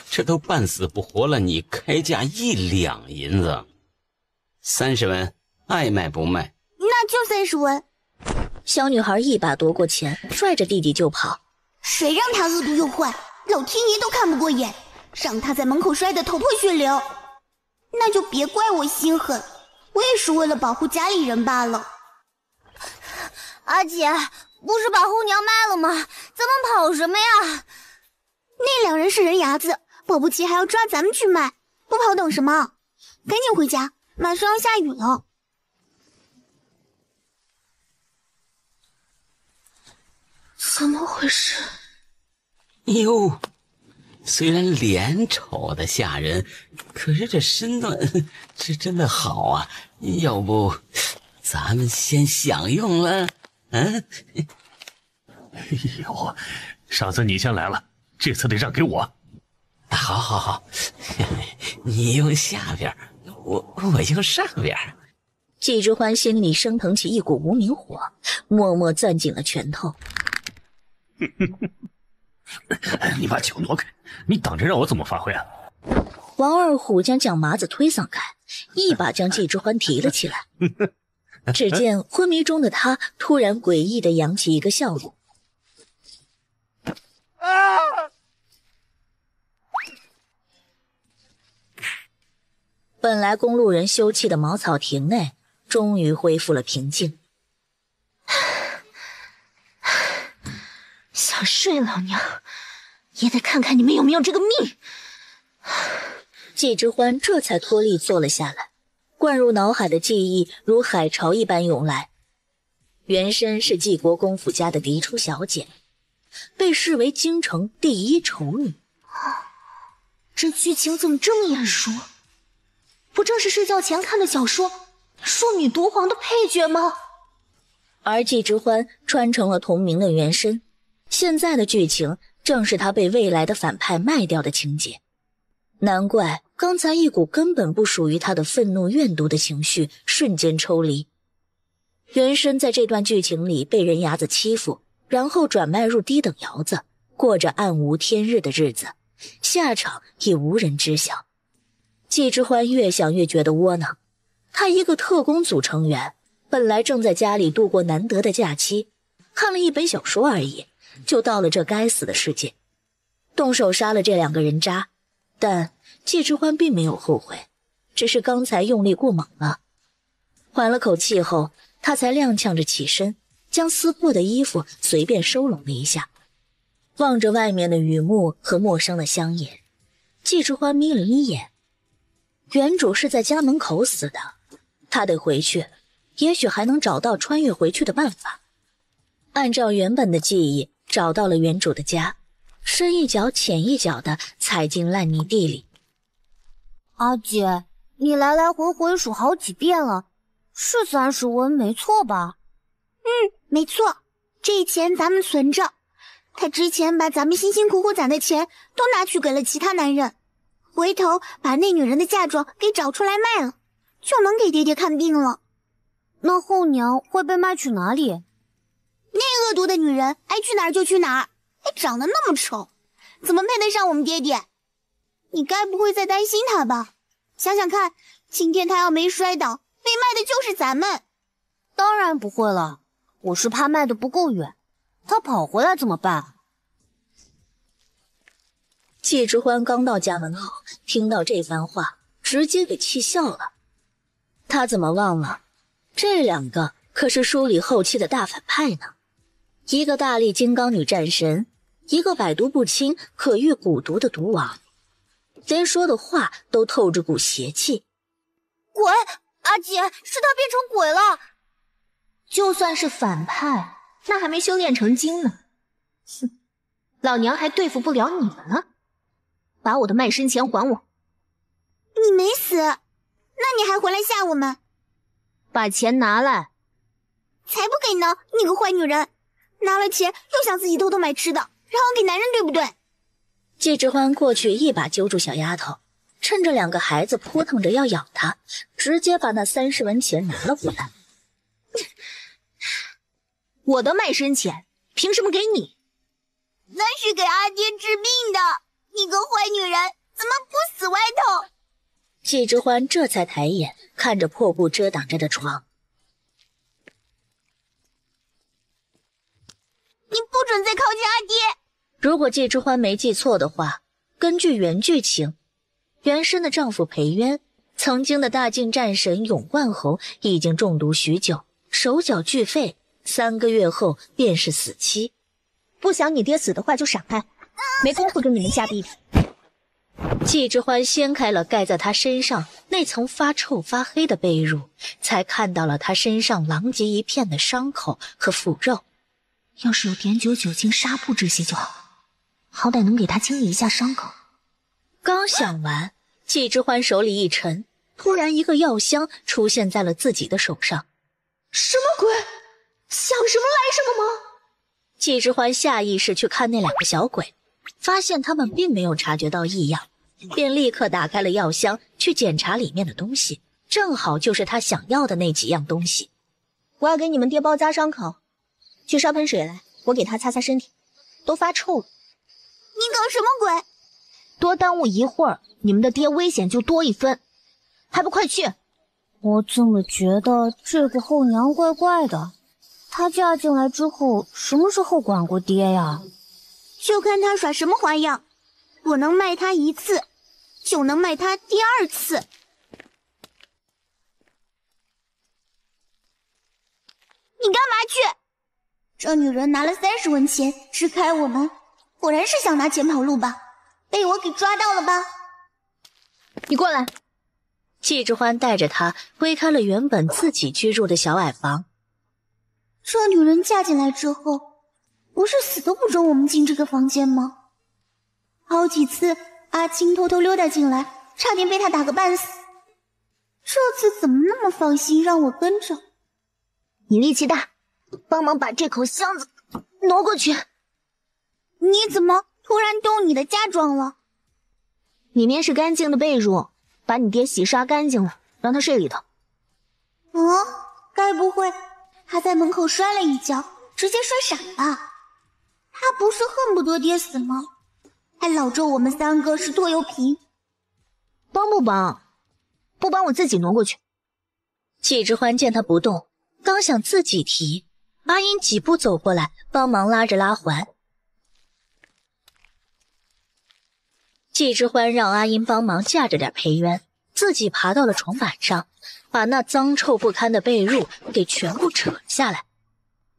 这都半死不活了，你开价1两银子，30文，爱卖不卖？那就30文。小女孩一把夺过钱，拽着弟弟就跑。谁让他恶毒又坏，老天爷都看不过眼，让他在门口摔得头破血流。那就别怪我心狠，我也是为了保护家里人罢了。阿姐，不是把后娘卖了吗？咱们跑什么呀？那2人是人牙子，保不齐还要抓咱们去卖，不跑等什么？赶紧回家，马上要下雨了。怎么回事？哟，虽然脸丑的吓人，可是这身段是真的好啊！要不咱们先享用了？嗯？哎呦，上次你先来了，这次得让给我。好，你用下边，我用上边。季之欢心里升腾起一股无名火，默默攥紧了拳头。你把酒挪开，你挡着让我怎么发挥啊？王二虎将蒋麻子推搡开，一把将季之欢提了起来。只见昏迷中的他突然诡异地扬起一个笑容。本来公路人休憩的茅草亭内终于恢复了平静。想睡老娘，也得看看你们有没有这个命。季之欢这才脱力坐了下来，灌入脑海的记忆如海潮一般涌来。原身是季国公府家的嫡出小姐，被视为京城第一丑女。这剧情怎么这么眼熟？不正是睡觉前看的小说《庶女夺皇》的配角吗？而季之欢穿成了同名的原身，现在的剧情正是他被未来的反派卖掉的情节。难怪刚才一股根本不属于他的愤怒怨毒的情绪瞬间抽离。原身在这段剧情里被人牙子欺负，然后转卖入低等窑子，过着暗无天日的日子，下场也无人知晓。季之欢越想越觉得窝囊，他一个特工组成员，本来正在家里度过难得的假期，看了一本小说而已，就到了这该死的世界，动手杀了这2个人渣。但季之欢并没有后悔，只是刚才用力过猛了。缓了口气后，他才踉跄着起身，将撕破的衣服随便收拢了一下。望着外面的雨幕和陌生的乡野，季之欢眯了眯眼。原主是在家门口死的，他得回去，也许还能找到穿越回去的办法。按照原本的记忆找到了原主的家，深一脚浅一脚地踩进烂泥地里。阿姐，你来来回回数好几遍了，是30文没错吧？没错，这钱咱们存着。他之前把咱们辛辛苦苦攒的钱都拿去给了其他男人，回头把那女人的嫁妆给找出来卖了，就能给爹爹看病了。那后娘会被卖去哪里？那恶毒的女人爱去哪儿就去哪儿，还长得那么丑，怎么配得上我们爹爹？你该不会在担心他吧？想想看，今天他要没摔倒，被卖的就是咱们。当然不会了，我是怕卖的不够远，他跑回来怎么办？季之欢刚到家门口，听到这番话，直接给气笑了。他怎么忘了，这2个可是书里后期的大反派呢？一个大力金刚女战神，一个百毒不侵、可御蛊毒的毒王，连说的话都透着股邪气。鬼！阿姐，是他变成鬼了！就算是反派，那还没修炼成精呢。哼，老娘还对付不了你们呢！把我的卖身钱还我！你没死，那你还回来吓我们？把钱拿来！才不给呢！你个坏女人，拿了钱又想自己偷偷买吃的，然后给男人，对不对？季之欢过去一把揪住小丫头，趁着2个孩子扑腾着要咬她，直接把那30文钱拿了回来。我的卖身钱凭什么给你？那是给阿爹治病的。你个坏女人，怎么不死外头？季之欢这才抬眼看着破布遮挡着的床。你不准再靠近阿爹！如果季之欢没记错的话，根据原剧情，原身的丈夫裴渊，曾经的大晋战神永万侯已经中毒许久，手脚俱废，3个月后便是死期。不想你爹死的话就闪开，没工夫跟你们瞎逼逼。季之欢掀开了盖在他身上那层发臭发黑的被褥，才看到了他身上狼藉一片的伤口和腐肉。要是有碘酒、酒精、纱布这些就好，好歹能给他清理一下伤口。刚想完，季之欢手里一沉，突然一个药箱出现在了自己的手上。什么鬼？想什么来什么吗？季之欢下意识去看那2个小鬼，发现他们并没有察觉到异样，便立刻打开了药箱去检查里面的东西，正好就是他想要的那几样东西。我要给你们爹包扎伤口，去烧盆水来，我给他擦擦身体，都发臭了。你搞什么鬼？多耽误一会儿，你们的爹危险就多1分，还不快去！我怎么觉得这个后娘怪怪的？她嫁进来之后，什么时候管过爹呀？就看她耍什么花样，我能卖她1次，就能卖她第2次。你干嘛去？这女人拿了30文钱支开我们，果然是想拿钱跑路吧？被我给抓到了吧？你过来。季之欢带着他推开了原本自己居住的小矮房。这女人嫁进来之后，不是死都不准我们进这个房间吗？好几次阿青偷偷溜达进来，差点被她打个半死。这次怎么那么放心让我跟着？你力气大，帮忙把这口箱子挪过去。你怎么突然动你的嫁妆了？里面是干净的被褥，把你爹洗刷干净了，让他睡里头。该不会他在门口摔了一跤，直接摔傻了？他不是恨不得爹死吗？还老咒我们3个是拖油瓶。帮不帮？不帮我自己挪过去。季之欢见他不动，刚想自己提，阿英几步走过来帮忙拉着拉环。季之欢让阿英帮忙架着点裴渊，自己爬到了床板上，把那脏臭不堪的被褥给全部扯了下来。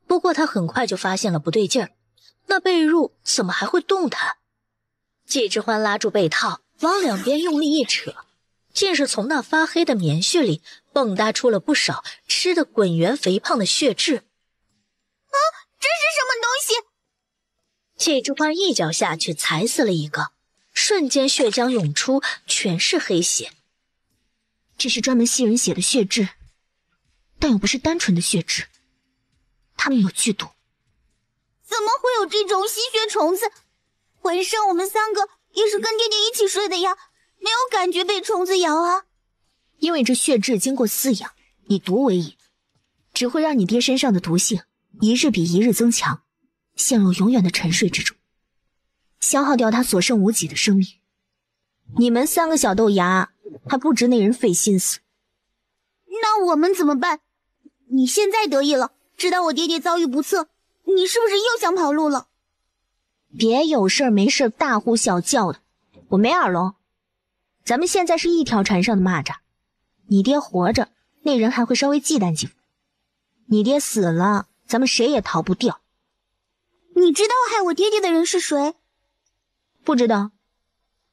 不过他很快就发现了不对劲儿，那被褥怎么还会动弹？季之欢拉住被套，往两边用力一扯，竟是从那发黑的棉絮里蹦跶出了不少吃得滚圆肥胖的血质。这是什么东西？季之欢一脚下去踩死了一个，瞬间血浆涌出，全是黑血。这是专门吸人血的血质，但又不是单纯的血质，它们有剧毒。怎么会有这种吸血虫子？晚上我们3个也是跟爹爹一起睡的呀，没有感觉被虫子咬啊。因为这血质经过饲养，以毒为引，只会让你爹身上的毒性一日比一日增强，陷入永远的沉睡之中，消耗掉他所剩无几的生命。你们3个小豆芽还不值那人费心思。那我们怎么办？你现在得意了，知道我爹爹遭遇不测，你是不是又想跑路了？别有事没事大呼小叫的，我没耳聋。咱们现在是一条船上的蚂蚱，你爹活着，那人还会稍微忌惮几分；你爹死了，咱们谁也逃不掉。你知道害我爹爹的人是谁？不知道。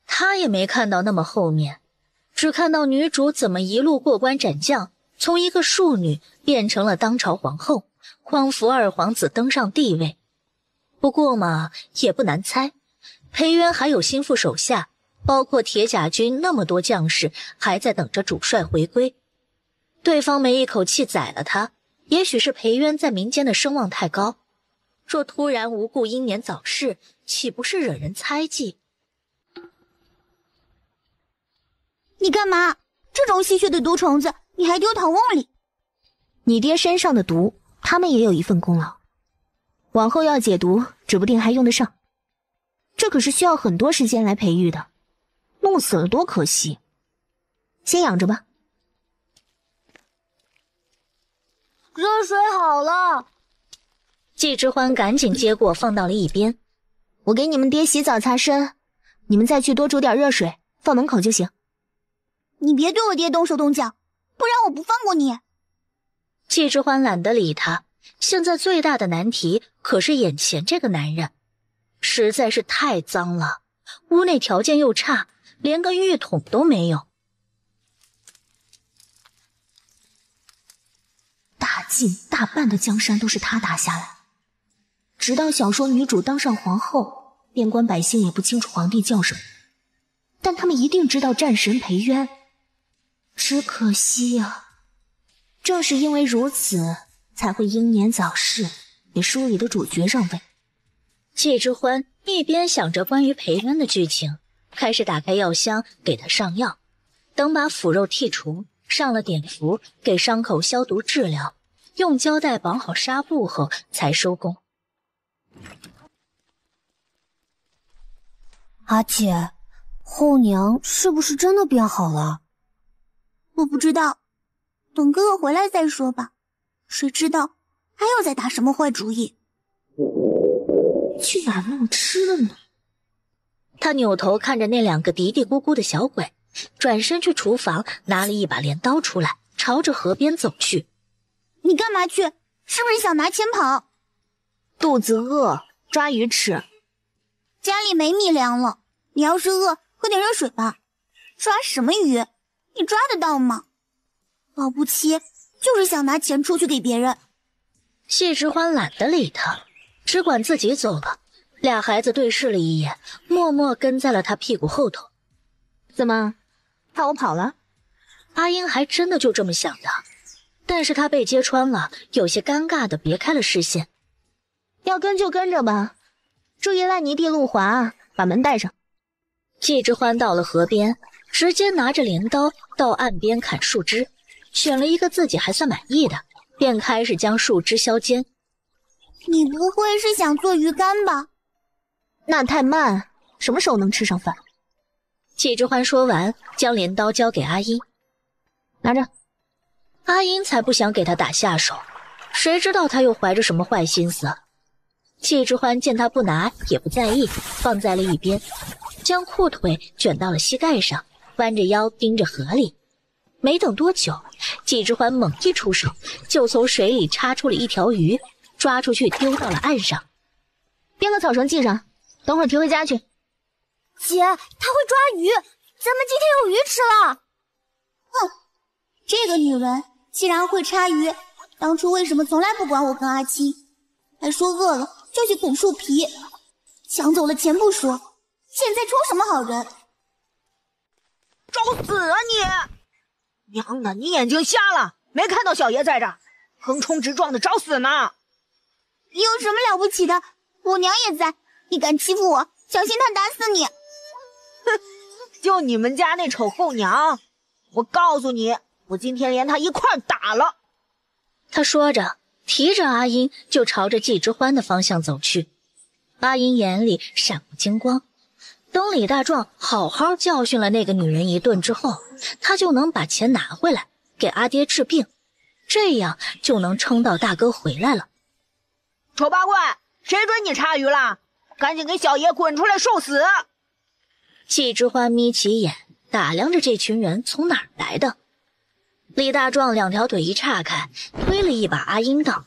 他也没看到那么后面，只看到女主怎么一路过关斩将，从一个庶女变成了当朝皇后，匡扶2皇子登上帝位。不过嘛，也不难猜，裴渊还有心腹手下，包括铁甲军那么多将士，还在等着主帅回归。对方没一口气宰了他，也许是裴渊在民间的声望太高，若突然无故英年早逝，岂不是惹人猜忌？你干嘛？这种吸血的毒虫子，你还丢唐瓮里？你爹身上的毒，他们也有一份功劳。往后要解毒，指不定还用得上。这可是需要很多时间来培育的，弄死了多可惜。先养着吧。热水好了。季之欢赶紧接过，放到了一边。我给你们爹洗澡擦身，你们再去多煮点热水，放门口就行。你别对我爹动手动脚，不然我不放过你。季之欢懒得理他，现在最大的难题可是眼前这个男人，实在是太脏了，屋内条件又差，连个浴桶都没有。大晋大半的江山都是他打下来，直到小说女主当上皇后，边关百姓也不清楚皇帝叫什么，但他们一定知道战神裴渊。只可惜呀，正是因为如此，才会英年早逝，给书里的主角让位。季之欢一边想着关于裴渊的剧情，开始打开药箱给他上药，等把腐肉剔除，上了碘伏，给伤口消毒治疗，用胶带绑好纱布后才收工。阿姐，后娘是不是真的变好了？我不知道，等哥哥回来再说吧。谁知道还要再打什么坏主意？去哪儿弄吃的呢？他扭头看着那两个嘀嘀咕咕的小鬼，转身去厨房拿了一把镰刀出来，朝着河边走去。你干嘛去？是不是想拿钱跑？肚子饿，抓鱼吃。家里没米粮了，你要是饿，喝点热水吧。抓什么鱼？你抓得到吗？保不齐就是想拿钱出去给别人。谢之欢懒得理他，只管自己走了。俩孩子对视了一眼，默默跟在了他屁股后头。怎么，怕我跑了？阿英还真的就这么想的，但是他被揭穿了，有些尴尬的别开了视线。要跟就跟着吧，注意烂泥地路滑，把门带上。季之欢到了河边，直接拿着镰刀到岸边砍树枝，选了一个自己还算满意的，便开始将树枝削尖。你不会是想做鱼干吧？那太慢，什么时候能吃上饭？季之欢说完，将镰刀交给阿英，拿着。阿英才不想给他打下手，谁知道他又怀着什么坏心思。季之欢见他不拿也不在意，放在了一边，将裤腿卷到了膝盖上，弯着腰盯着河里。没等多久，季之欢猛一出手，就从水里插出了一条鱼，抓出去丢到了岸上。编个草绳系上，等会儿提回家去。姐，他会抓鱼，咱们今天有鱼吃了。哼，这个女人既然会插鱼，当初为什么从来不管我跟阿青，还说饿了就去啃树皮，抢走了钱不说，现在充什么好人？找死啊你！娘的，你眼睛瞎了，没看到小爷在这儿横冲直撞的找死呢？有什么了不起的？我娘也在，你敢欺负我，小心她打死你！哼，就你们家那丑后娘，我告诉你，我今天连她一块打了。他说着，提着阿英就朝着季之欢的方向走去。阿英眼里闪过金光，等李大壮好好教训了那个女人一顿之后，他就能把钱拿回来给阿爹治病，这样就能撑到大哥回来了。丑八怪，谁准你插鱼了？赶紧给小爷滚出来受死！季之欢眯起眼打量着这群人从哪儿来的。李大壮两条腿一岔开，推了一把阿英道：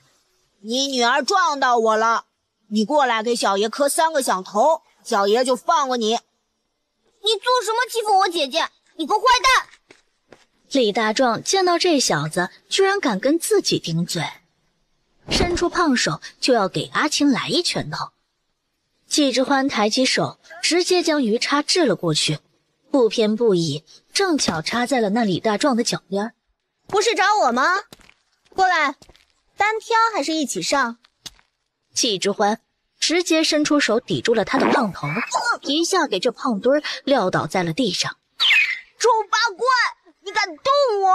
你女儿撞到我了，你过来给小爷磕3个响头，小爷就放过你。你做什么欺负我姐姐？你个坏蛋！李大壮见到这小子居然敢跟自己顶嘴，伸出胖手就要给阿青来一拳头。季之欢抬起手，直接将鱼叉掷了过去，不偏不倚，正巧插在了那李大壮的脚边。不是找我吗？过来，单挑还是一起上？季之欢直接伸出手抵住了他的胖头，一下给这胖墩儿撂倒在了地上。丑八怪，你敢动我，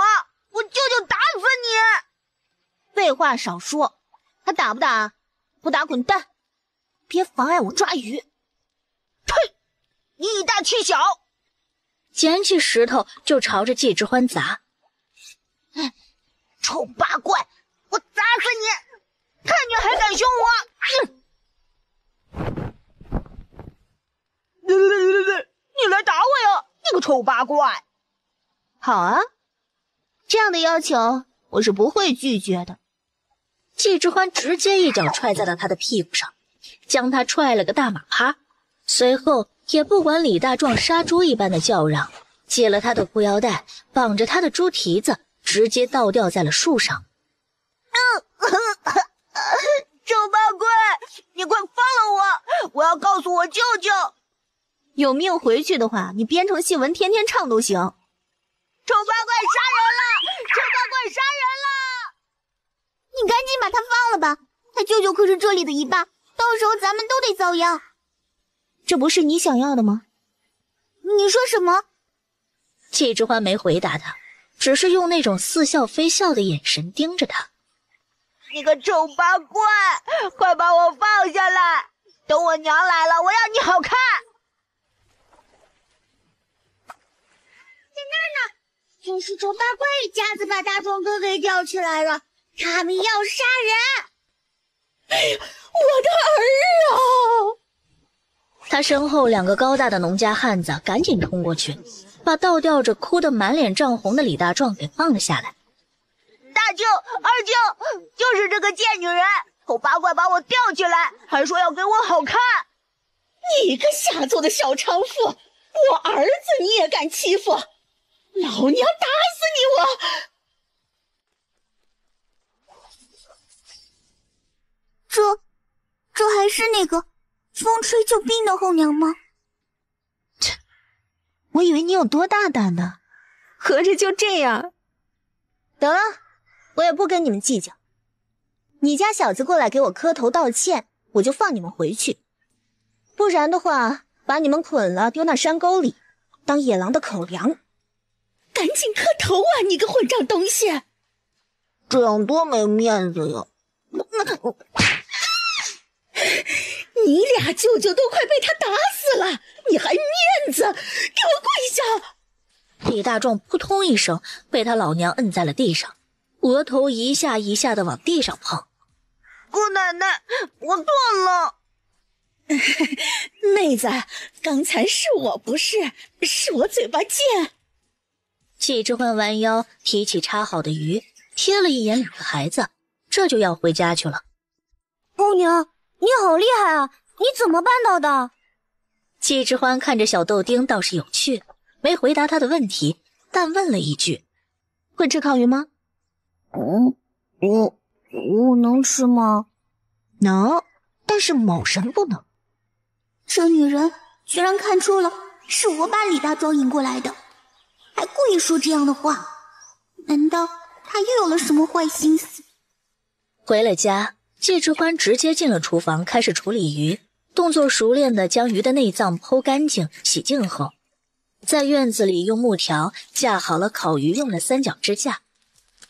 我舅舅打死你！废话少说，还打不打？不打滚蛋！别妨碍我抓鱼！臭你以大欺小。捡起石头就朝着季之欢砸。臭八怪，我砸死你！看你还敢凶我！你来打我呀，你个臭八怪！好啊，这样的要求我是不会拒绝的。季之欢直接一脚踹在了他的屁股上，将他踹了个大马趴，随后也不管李大壮杀猪一般的叫嚷，解了他的裤腰带，绑着他的猪蹄子，直接倒吊在了树上。臭八怪，你快放了我！我要告诉我舅舅。有命回去的话，你编成戏文天天唱都行。臭八怪杀人了！臭八怪杀人了！你赶紧把他放了吧，他舅舅可是这里的一霸，到时候咱们都得遭殃。这不是你想要的吗？你说什么？季之欢没回答他，只是用那种似笑非笑的眼神盯着他。你个臭八怪，快把我放下来！等我娘来了，我让你好看！在那儿呢，真是臭八怪一家子把大壮哥给吊起来了，他们要杀人！我的儿啊！他身后2个高大的农家汉子赶紧冲过去，把倒吊着哭得满脸涨红的李大壮给放了下来。大舅、二舅，就是这个贱女人，臭八怪把我吊起来，还说要给我好看。你个下作的小娼妇，我儿子你也敢欺负？老娘打死你！这还是那个风吹就冰的后娘吗？我以为你有多大胆呢，合着就这样。得了，我也不跟你们计较。你家小子过来给我磕头道歉，我就放你们回去。不然的话，把你们捆了丢那山沟里，当野狼的口粮。赶紧磕头啊，你个混账东西！这样多没面子呀！你俩舅舅都快被他打死了，你还面子？给我跪下！李大壮扑通一声被他老娘摁在了地上，额头一下一下的往地上碰。姑奶奶，我错了。妹子，刚才是我不是，是我嘴巴贱。季之欢弯腰提起插好的鱼，瞥了一眼2个孩子，这就要回家去了。后娘，你好厉害啊！你怎么办到的？季之欢看着小豆丁倒是有趣，没回答他的问题，但问了一句：“会吃烤鱼吗？”我能吃吗？能，但是某人不能。这女人居然看出了是我把李大壮引过来的，还故意说这样的话，难道她又有了什么坏心思？回了家，季之欢直接进了厨房，开始处理鱼，动作熟练地将鱼的内脏剖干净洗净后，在院子里用木条架好了烤鱼用的3角支架，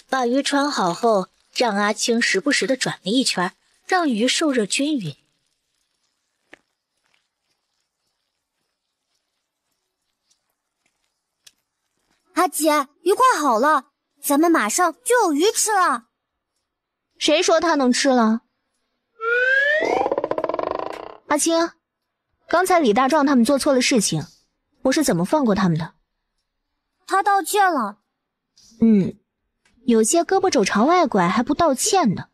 把鱼穿好后，让阿青时不时地转了一圈，让鱼受热均匀。阿姐，鱼快好了，咱们马上就有鱼吃了。谁说他能吃了？阿青，刚才李大壮他们做错了事情，我是怎么放过他们的？他道歉了。有些胳膊肘朝外拐还不道歉的，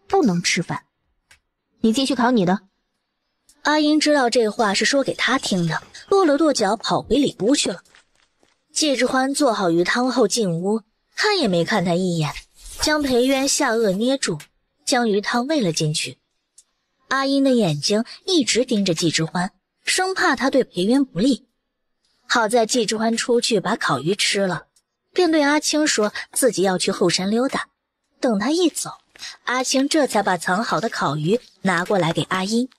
不能吃饭。你继续烤你的。阿英知道这话是说给他听的，跺了跺脚跑回里屋去了。季之欢做好鱼汤后进屋，看也没看他一眼，将裴渊下颚捏住，将鱼汤喂了进去。阿英的眼睛一直盯着季之欢，生怕他对裴渊不利。好在季之欢出去把烤鱼吃了，便对阿青说自己要去后山溜达。等他一走，阿青这才把藏好的烤鱼拿过来给阿英。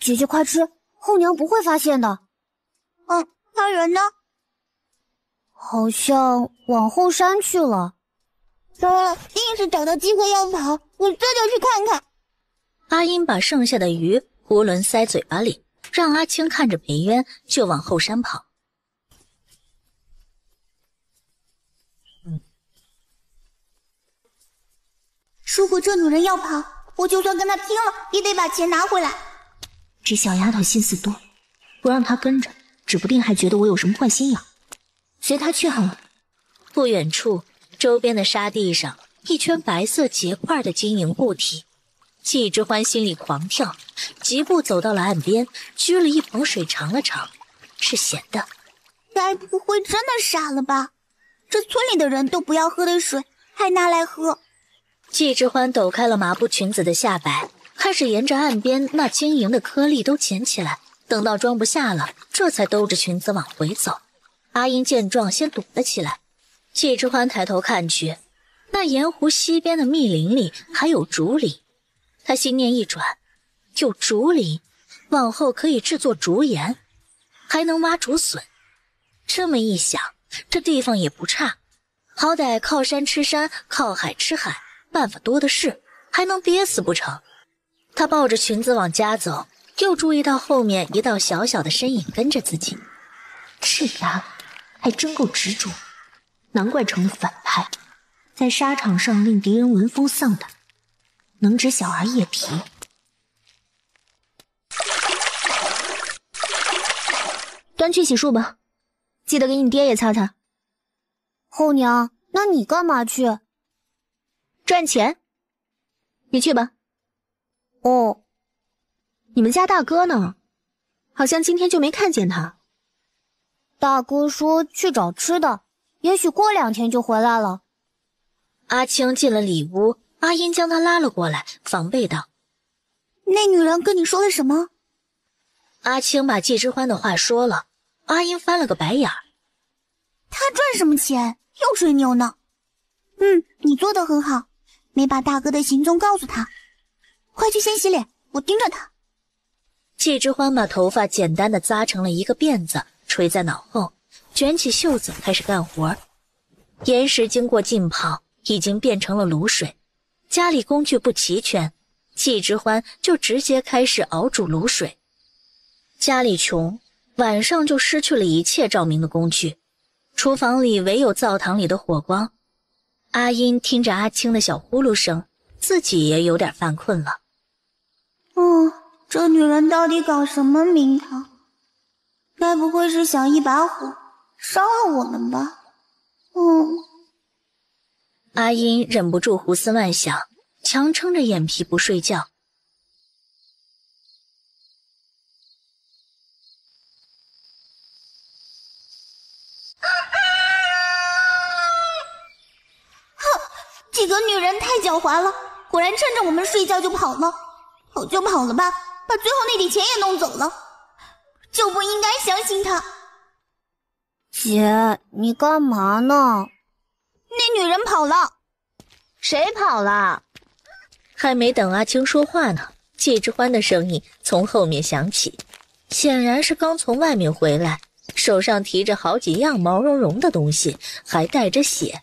姐姐快吃，后娘不会发现的。他人呢？好像往后山去了。糟了，硬是找到机会要跑，我这就去看看。阿英把剩下的鱼囫囵塞嘴巴里，让阿青看着裴渊就往后山跑。如果这女人要跑，我就算跟她拼了，也得把钱拿回来。这小丫头心思多，不让她跟着，指不定还觉得我有什么坏心眼。随她去好了。不远处，周边的沙地上，一圈白色结块的晶莹固体。季之欢心里狂跳，疾步走到了岸边，掬了一捧水尝了尝，是咸的。该不会真的傻了吧？这村里的人都不要喝的水，还拿来喝。季之欢抖开了麻布裙子的下摆，开始沿着岸边那晶莹的颗粒都捡起来，等到装不下了，这才兜着裙子往回走。阿英见状先躲了起来。季之欢抬头看去，那盐湖西边的密林里还有竹林。他心念一转，有竹林，往后可以制作竹盐，还能挖竹笋。这么一想，这地方也不差，好歹靠山吃山，靠海吃海，办法多的是，还能憋死不成？他抱着裙子往家走，又注意到后面一道小小的身影跟着自己。这丫头还真够执着，难怪成了反派，在沙场上令敌人闻风丧胆，能知小儿夜皮。端去洗漱吧，记得给你爹也擦擦。后娘，那你干嘛去？赚钱。你去吧。哦，你们家大哥呢？好像今天就没看见他。大哥说去找吃的，也许过2天就回来了。阿青进了里屋，阿英将他拉了过来，防备道：“那女人跟你说了什么？”阿青把季之欢的话说了，阿英翻了个白眼儿。他赚什么钱？又吹牛呢？你做得很好，没把大哥的行踪告诉他。快去先洗脸，我盯着他。季之欢把头发简单的扎成了一个辫子，垂在脑后，卷起袖子开始干活。岩石经过浸泡，已经变成了卤水。家里工具不齐全，季之欢就直接开始熬煮卤水。家里穷，晚上就失去了一切照明的工具，厨房里唯有灶堂里的火光。阿英听着阿青的小呼噜声，自己也有点犯困了。这女人到底搞什么名堂？该不会是想一把火烧了我们吧？阿英忍不住胡思乱想，强撑着眼皮不睡觉。这个女人太狡猾了，果然趁着我们睡觉就跑了。跑就跑了吧，把最后那点钱也弄走了，就不应该相信她。姐，你干嘛呢？那女人跑了。谁跑了？还没等阿青说话呢，季之欢的声音从后面响起，显然是刚从外面回来，手上提着好几样毛茸茸的东西，还带着血。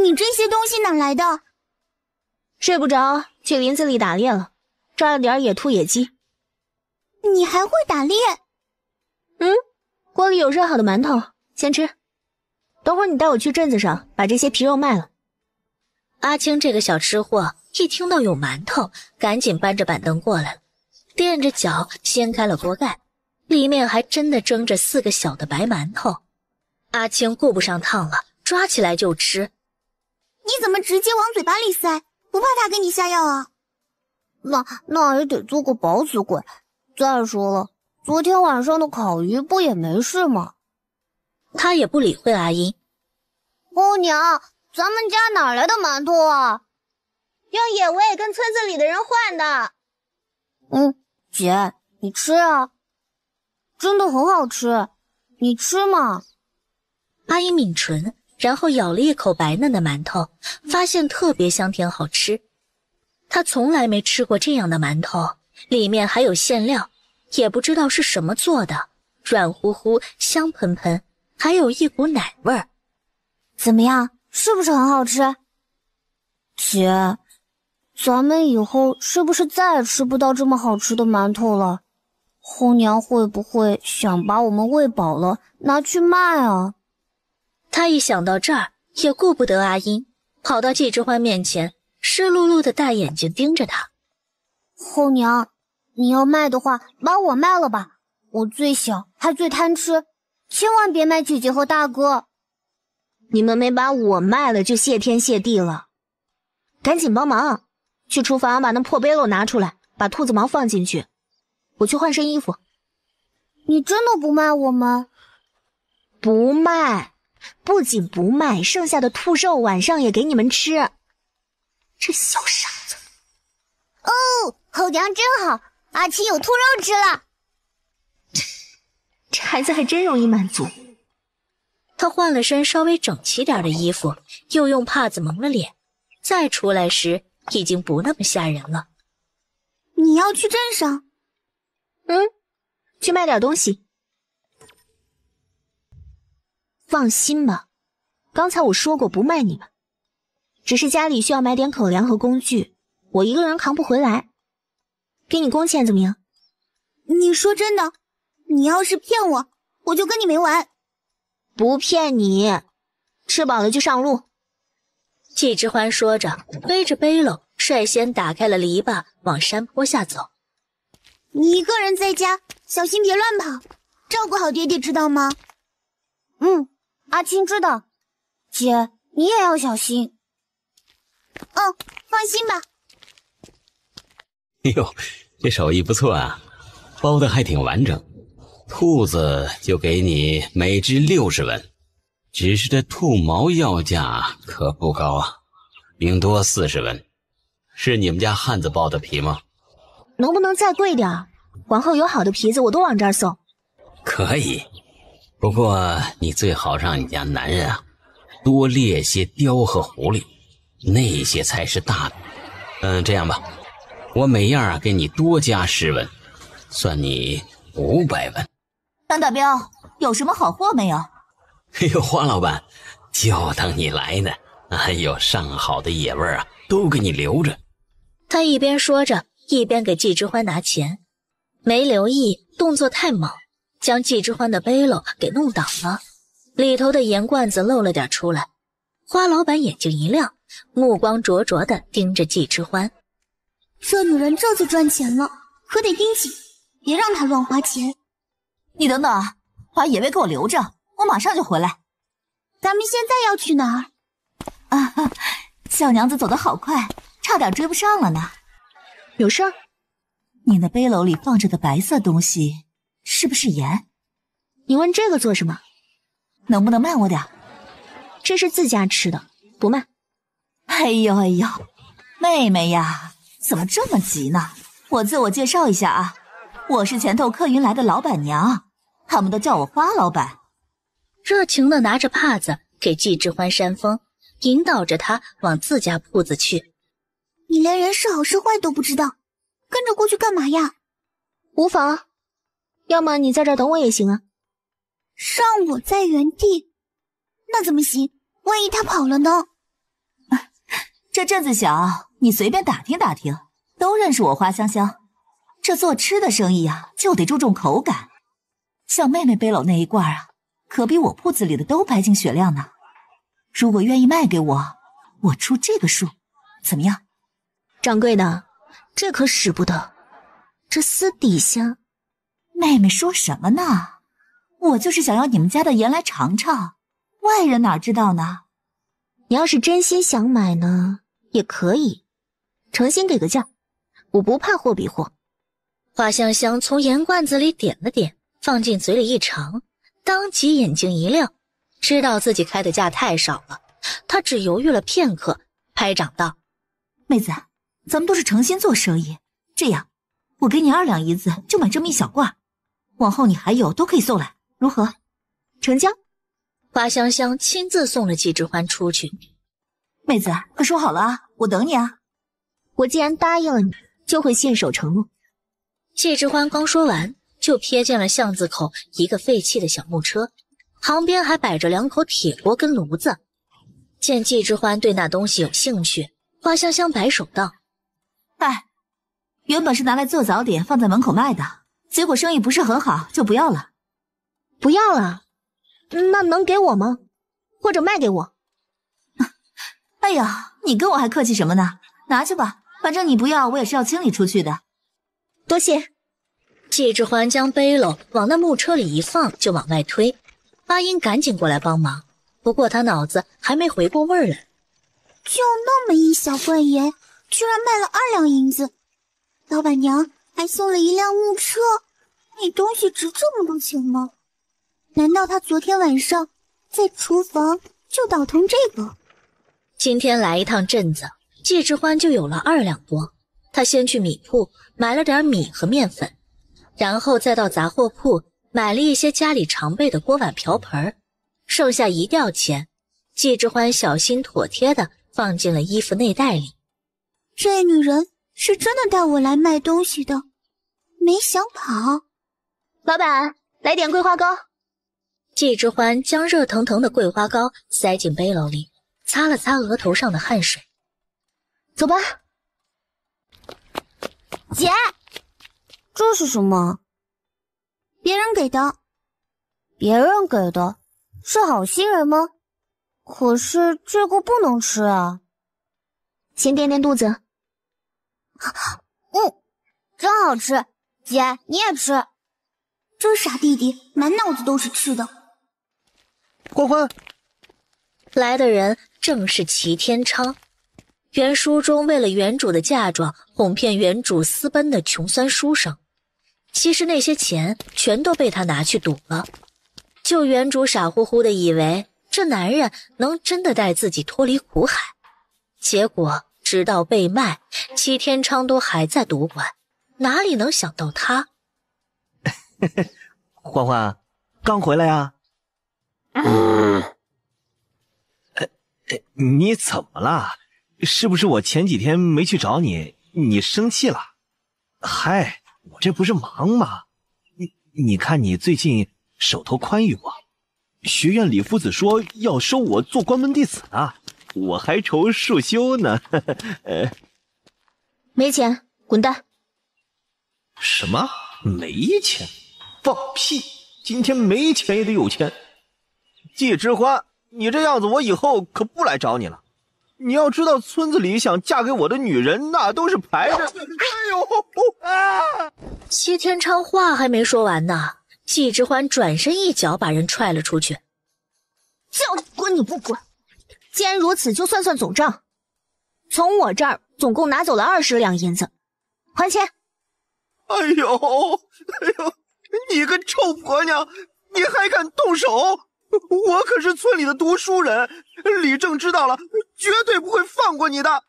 你这些东西哪来的？睡不着，去林子里打猎了，抓了点野兔野鸡。你还会打猎？锅里有热好的馒头，先吃。等会儿你带我去镇子上，把这些皮肉卖了。阿青这个小吃货一听到有馒头，赶紧搬着板凳过来了，垫着脚掀开了锅盖，里面还真的蒸着4个小的白馒头。阿青顾不上烫了，抓起来就吃。你怎么直接往嘴巴里塞？不怕他给你下药啊？那也得做个饱死鬼。再说了，昨天晚上的烤鱼不也没事吗？他也不理会阿英。欧娘，咱们家哪来的馒头啊？用野味跟村子里的人换的。姐，你吃啊，真的很好吃，你吃嘛。阿英抿唇，然后咬了一口白嫩的馒头，发现特别香甜好吃。她从来没吃过这样的馒头，里面还有馅料，也不知道是什么做的，软乎乎，香喷喷，还有一股奶味儿。怎么样，是不是很好吃？姐，咱们以后是不是再也吃不到这么好吃的馒头了？后娘会不会想把我们喂饱了拿去卖啊？他一想到这儿，也顾不得阿英，跑到季之欢面前，湿漉漉的大眼睛盯着他。后娘，你要卖的话，把我卖了吧，我最小还最贪吃，千万别卖姐姐和大哥。你们没把我卖了就谢天谢地了，赶紧帮忙，去厨房把那破背篓拿出来，把兔子毛放进去，我去换身衣服。你真的不卖我们？不卖，不仅不卖，剩下的兔肉晚上也给你们吃。这小傻子。哦，后娘真好，阿青有兔肉吃了。这孩子还真容易满足。他换了身稍微整齐点的衣服，又用帕子蒙了脸，再出来时已经不那么吓人了。你要去镇上？去卖点东西。放心吧，刚才我说过不卖你们，只是家里需要买点口粮和工具，我一个人扛不回来，给你工钱怎么样？你说真的？你要是骗我，我就跟你没完。不骗你，吃饱了就上路。季之欢说着，背着背篓率先打开了篱笆，往山坡下走。你一个人在家，小心别乱跑，照顾好爹爹，知道吗？阿青知道。姐，你也要小心。放心吧。哎呦，这手艺不错啊，包的还挺完整。兔子就给你每只60文，只是这兔毛要价可不高啊，顶多40文。是你们家汉子包的皮吗？能不能再贵点？往后有好的皮子我都往这儿送。可以，不过你最好让你家男人啊多猎些雕和狐狸，那些才是大的。这样吧，我每样给你多加10文，算你500文。张大彪，有什么好货没有？哎呦，花老板，就等你来呢。哎呦，上好的野味啊，都给你留着。他一边说着，一边给季之欢拿钱，没留意，动作太猛，将季之欢的背篓给弄倒了，里头的盐罐子漏了点出来。花老板眼睛一亮，目光灼灼地盯着季之欢。这女人这次赚钱了，可得盯紧，别让她乱花钱。你等等，把野味给我留着，我马上就回来。咱们现在要去哪儿？小娘子走得好快，差点追不上了呢。有事儿？你那背篓里放着的白色东西是不是盐？你问这个做什么？能不能慢我点？这是自家吃的，不慢。哎呦，妹妹呀，怎么这么急呢？我自我介绍一下啊，我是前头客运来的老板娘，他们都叫我花老板。热情地拿着帕子给季之欢扇风，引导着他往自家铺子去。你连人是好是坏都不知道，跟着过去干嘛呀？无妨，要么你在这儿等我也行啊。让我在原地？那怎么行？万一他跑了呢？这镇子小，你随便打听打听，都认识我花香香。这做吃的生意啊，就得注重口感。像妹妹背篓那一罐啊，可比我铺子里的都白净雪亮呢。如果愿意卖给我，我出这个数，怎么样？掌柜的，这可使不得。这私底下……妹妹说什么呢？我就是想要你们家的盐来尝尝，外人哪知道呢？你要是真心想买呢，也可以，诚心给个价，我不怕货比货。花香香从盐罐子里点了点，放进嘴里一尝，当即眼睛一亮，知道自己开的价太少了。她只犹豫了片刻，拍掌道：妹子，咱们都是诚心做生意，这样我给你2两银子就买这么一小罐，往后你还有都可以送来，如何？成交。花香香亲自送了季之欢出去。妹子，可说好了啊，我等你啊。我既然答应了你，就会信守承诺。季之欢刚说完，就瞥见了巷子口一个废弃的小木车，旁边还摆着2口铁锅跟炉子。见季之欢对那东西有兴趣，花香香摆手道：原本是拿来做早点放在门口卖的，结果生意不是很好，就不要了。不要了？那能给我吗？或者卖给我？哎呀，你跟我还客气什么呢？拿去吧，反正你不要，我也是要清理出去的。多谢。季之欢将背篓往那木车里一放，就往外推。阿英赶紧过来帮忙，不过他脑子还没回过味儿来。就那么一小罐盐，居然卖了2两银子，老板娘还送了1辆木车，那东西值这么多钱吗？难道他昨天晚上在厨房就倒腾这个？今天来一趟镇子，季之欢就有了2两多。他先去米铺买了点米和面粉，然后再到杂货铺买了一些家里常备的锅碗瓢盆，剩下1吊钱，季之欢小心妥帖地放进了衣服内袋里。这女人是真的带我来卖东西的，没想跑。老板，来点桂花糕。季之欢将热腾腾的桂花糕塞进背篓里，擦了擦额头上的汗水。走吧。姐，这是什么？别人给的。别人给的？是好心人吗？可是这个不能吃啊。先垫垫肚子。真好吃。姐，你也吃。这傻弟弟满脑子都是吃的。欢欢，来的人正是齐天昌。原书中为了原主的嫁妆哄骗原主私奔的穷酸书生，其实那些钱全都被他拿去赌了。就原主傻乎乎的以为这男人能真的带自己脱离苦海，结果直到被卖，齐天昌都还在赌馆，哪里能想到他。欢欢，刚回来呀？你怎么了？是不是我前几天没去找你，你生气了？嗨，我这不是忙吗？你看你最近手头宽裕不？学院李夫子说要收我做关门弟子呢，我还愁束修呢。没钱，滚蛋！什么？没钱？放屁！今天没钱也得有钱。季之欢，你这样子我以后可不来找你了。你要知道，村子里想嫁给我的女人，那都是排着。哎呦啊！齐天昌话还没说完呢，季之欢转身一脚把人踹了出去。叫你滚你不滚！既然如此，就算总账。从我这儿总共拿走了20两银子，还钱！哎呦，你个臭婆娘，你还敢动手？我可是村里的读书人，李正知道了，绝对不会放过你的。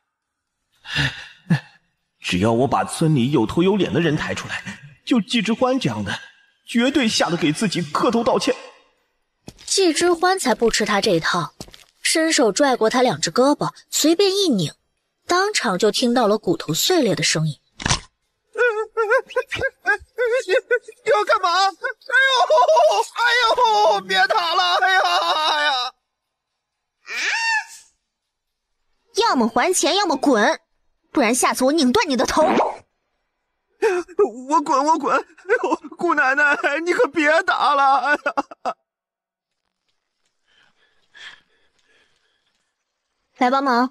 只要我把村里有头有脸的人抬出来，就季之欢这样的，绝对吓得给自己磕头道歉。季之欢才不吃他这套，伸手拽过他2只胳膊，随便一拧，当场就听到了骨头碎裂的声音。你要干嘛？哎呦，别打了！哎呀！要么还钱，要么滚，不然下次我拧断你的头！我滚！哎呦，姑奶奶，你可别打了！哎呀！来帮忙。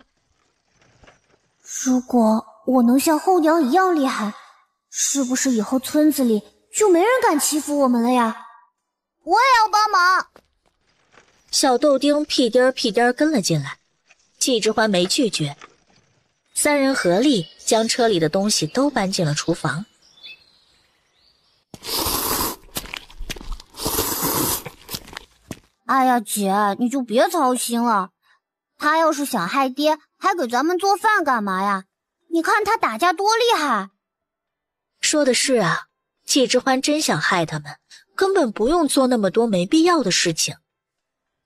如果我能像后娘一样厉害，是不是以后村子里就没人敢欺负我们了呀？我也要帮忙。小豆丁屁颠儿屁颠儿跟了进来，季之欢没拒绝，3人合力将车里的东西都搬进了厨房。哎呀，姐，你就别操心了。他要是想害爹，还给咱们做饭干嘛呀？你看他打架多厉害。说的是啊，季之欢真想害他们，根本不用做那么多没必要的事情。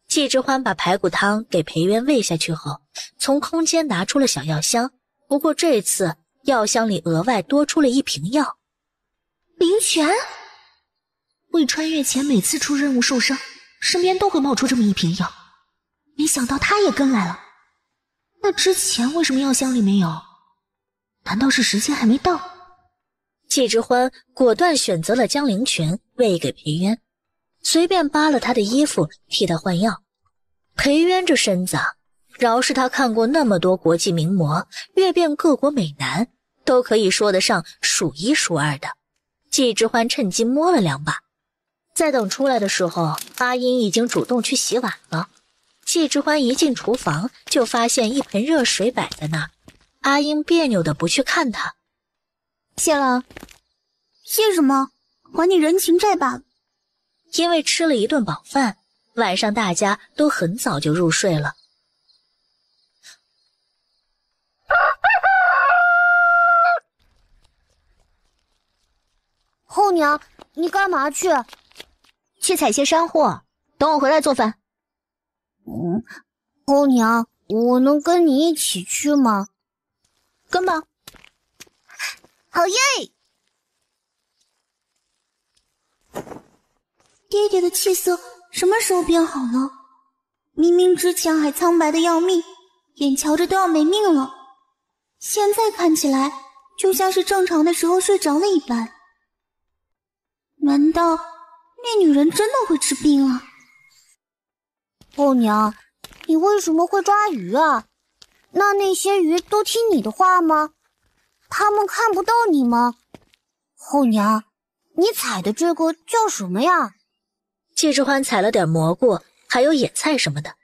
季之欢把排骨汤给裴渊喂下去后，从空间拿出了小药箱，不过这次药箱里额外多出了一瓶药。灵泉？未穿越前每次出任务受伤，身边都会冒出这么一瓶药，没想到他也跟来了。那之前为什么药箱里没有？难道是时间还没到？季之欢果断选择了将灵泉喂给裴渊，随便扒了他的衣服替他换药。裴渊这身子，饶是他看过那么多国际名模，阅遍各国美男，都可以说得上数一数二的。季之欢趁机摸了2把，在等出来的时候，阿英已经主动去洗碗了。季之欢一进厨房，就发现一盆热水摆在那儿。阿英别扭的不去看他。谢了。谢什么？还你人情债吧。因为吃了一顿饱饭，晚上大家都很早就入睡了。后娘，你干嘛去？去采些山货，等我回来做饭。后娘，我能跟你一起去吗？跟吧。好耶！爹爹的气色什么时候变好了？明明之前还苍白的要命，眼瞧着都要没命了，现在看起来就像是正常的时候睡着了一般。难道那女人真的会治病啊？后娘，你为什么会抓鱼啊？那些鱼都听你的话吗？他们看不到你吗？后娘，你采的这个叫什么呀？季之欢采了点蘑菇，还有野菜什么的。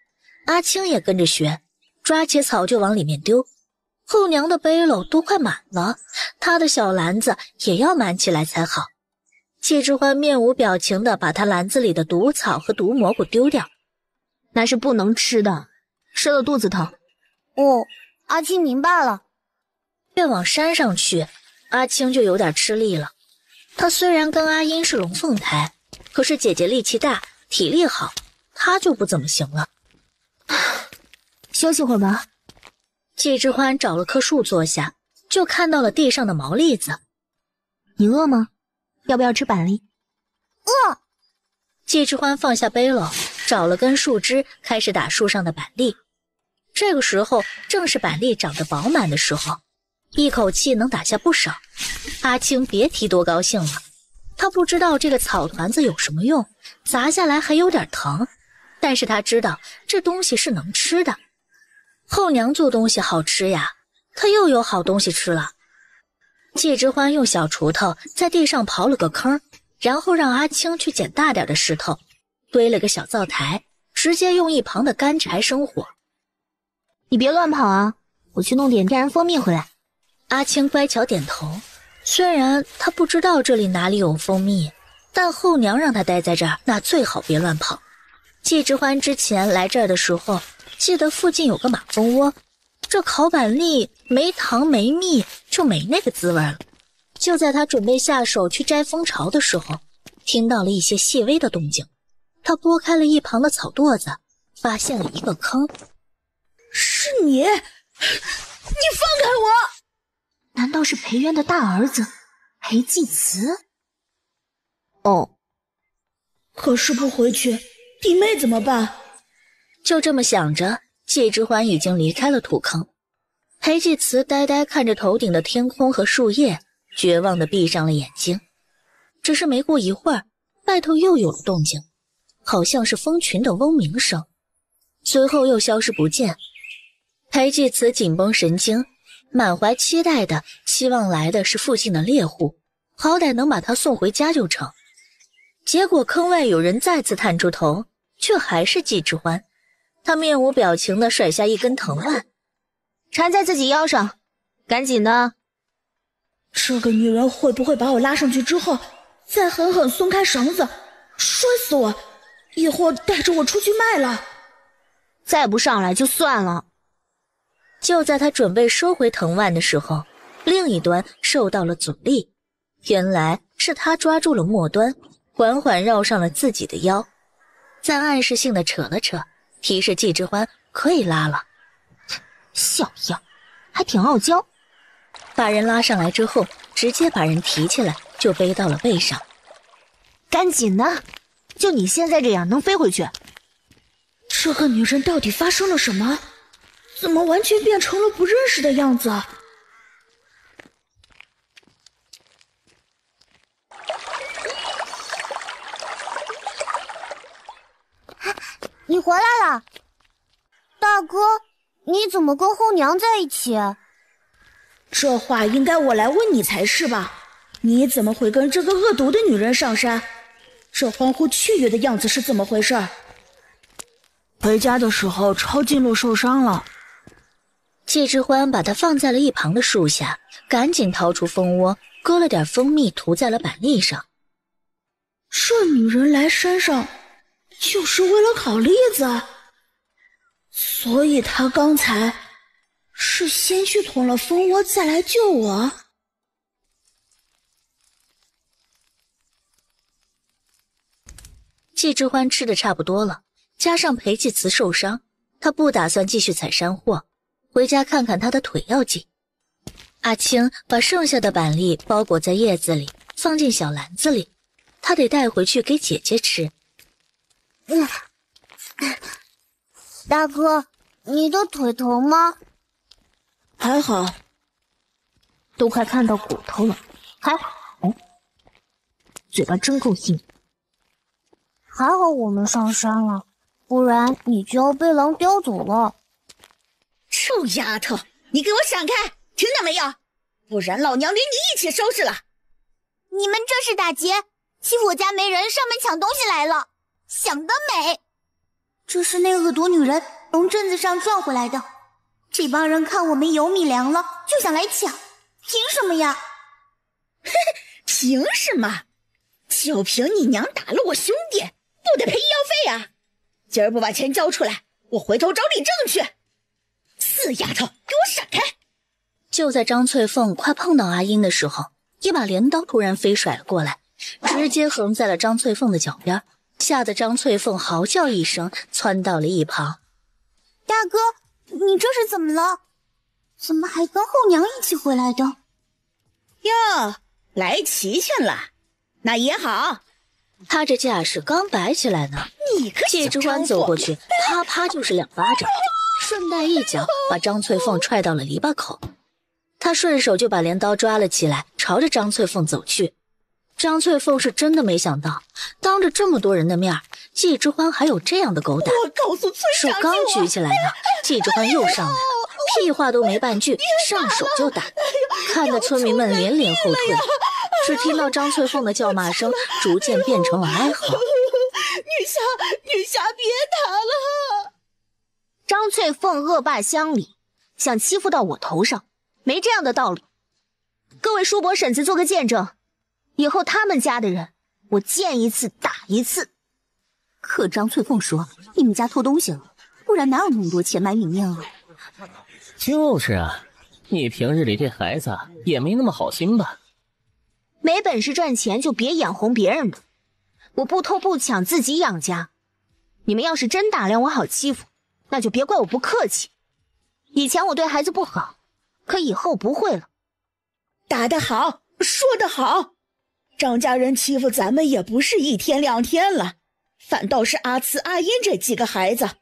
阿青也跟着学，抓起草就往里面丢。后娘的背篓都快满了，她的小篮子也要满起来才好。季之欢面无表情地把他篮子里的毒草和毒蘑菇丢掉。那是不能吃的，吃了肚子疼。哦，阿青明白了。越往山上去，阿青就有点吃力了。他虽然跟阿英是龙凤胎，可是姐姐力气大，体力好，他就不怎么行了。休息会儿吧。季之欢找了棵树坐下，就看到了地上的毛栗子。你饿吗？要不要吃板栗？饿。季之欢放下背篓，找了根树枝，开始打树上的板栗。这个时候正是板栗长得饱满的时候，一口气能打下不少。阿青别提多高兴了，他不知道这个草团子有什么用，砸下来还有点疼，但是他知道这东西是能吃的。后娘做东西好吃呀，他又有好东西吃了。季之欢用小锄头在地上刨了个坑，然后让阿青去捡大点的石头，堆了个小灶台，直接用一旁的干柴生火。你别乱跑啊，我去弄点天然蜂蜜回来。阿青乖巧点头，虽然他不知道这里哪里有蜂蜜，但后娘让他待在这儿，那最好别乱跑。季之欢之前来这儿的时候，记得附近有个马蜂窝，这烤板栗没糖没蜜，就没那个滋味了。就在他准备下手去摘蜂巢的时候，听到了一些细微的动静。他拨开了一旁的草垛子，发现了一个坑。是你放开我！难道是裴渊的大儿子裴季慈？哦，可是不回去，弟妹怎么办？就这么想着，季之欢已经离开了土坑。裴季慈呆呆看着头顶的天空和树叶，绝望地闭上了眼睛。只是没过一会儿，外头又有了动静，好像是蜂群的嗡鸣声，随后又消失不见。裴季慈紧绷神经，满怀期待的希望来的是附近的猎户，好歹能把他送回家就成。结果坑外有人再次探出头，却还是季之欢。他面无表情地甩下一根藤蔓，缠在自己腰上，赶紧的。这个女人会不会把我拉上去之后，再狠狠松开绳子，摔死我，以后带着我出去卖了？再不上来就算了。就在他准备收回藤蔓的时候，另一端受到了阻力。原来是他抓住了末端，缓缓绕上了自己的腰，再暗示性的扯了扯，提示季之欢可以拉了。小样，还挺傲娇。把人拉上来之后，直接把人提起来就背到了背上。赶紧的，就你现在这样能飞回去？这个女人到底发生了什么？怎么完全变成了不认识的样子？你回来了，大哥，你怎么跟后娘在一起？这话应该我来问你才是吧？你怎么会跟这个恶毒的女人上山？这欢呼雀跃的样子是怎么回事？回家的时候抄近路受伤了。季之欢把它放在了一旁的树下，赶紧掏出蜂窝，割了点蜂蜜涂在了板栗上。这女人来山上就是为了烤栗子，所以她刚才是先去捅了蜂窝再来救我。季之欢吃的差不多了，加上裴继慈受伤，他不打算继续采山货，回家看看他的腿要紧。阿青把剩下的板栗包裹在叶子里，放进小篮子里，他得带回去给姐姐吃。大哥，你的腿疼吗？还好，都快看到骨头了，还好。嘴巴真够硬。还好我们上山了，不然你就要被狼叼走了。臭丫头，你给我闪开，听到没有？不然老娘连你一起收拾了。你们这是打劫，欺负我家没人，上门抢东西来了，想得美！这是那恶毒女人从镇子上赚回来的，这帮人看我们有米粮了，就想来抢，凭什么呀？凭什么？就凭你娘打了我兄弟，不得赔医药费啊！今儿不把钱交出来，我回头找李正去。死丫头，给我闪开！就在张翠凤快碰到阿英的时候，一把镰刀突然飞甩了过来，直接横在了张翠凤的脚边，吓得张翠凤嚎叫一声，窜到了一旁。大哥，你这是怎么了？怎么还跟后娘一起回来的？哟，来齐全了，那也好。他这架势刚摆起来呢，季之欢走过去，啪啪就是2巴掌，顺带一脚把张翠凤踹到了篱笆口。他顺手就把镰刀抓了起来，朝着张翠凤走去。张翠凤是真的没想到，当着这么多人的面，季之欢还有这样的狗胆。我告诉村长，手刚举起来呢，季之欢又上来了，屁话都没半句，上手就打，看得村民们连连后退。只听到张翠凤的叫骂声逐渐变成了哀嚎。女侠别打了！张翠凤恶霸乡里，想欺负到我头上，没这样的道理。各位叔伯婶子做个见证，以后他们家的人，我见一次打一次。可张翠凤说你们家偷东西了，不然哪有那么多钱买米面啊？就是啊，你平日里这孩子也没那么好心吧？没本事赚钱就别眼红别人的，我不偷不抢自己养家。你们要是真打量我好欺负，那就别怪我不客气。以前我对孩子不好，可以后不会了。打得好，说得好，张家人欺负咱们也不是1天2天了，反倒是阿慈阿英这几个孩子，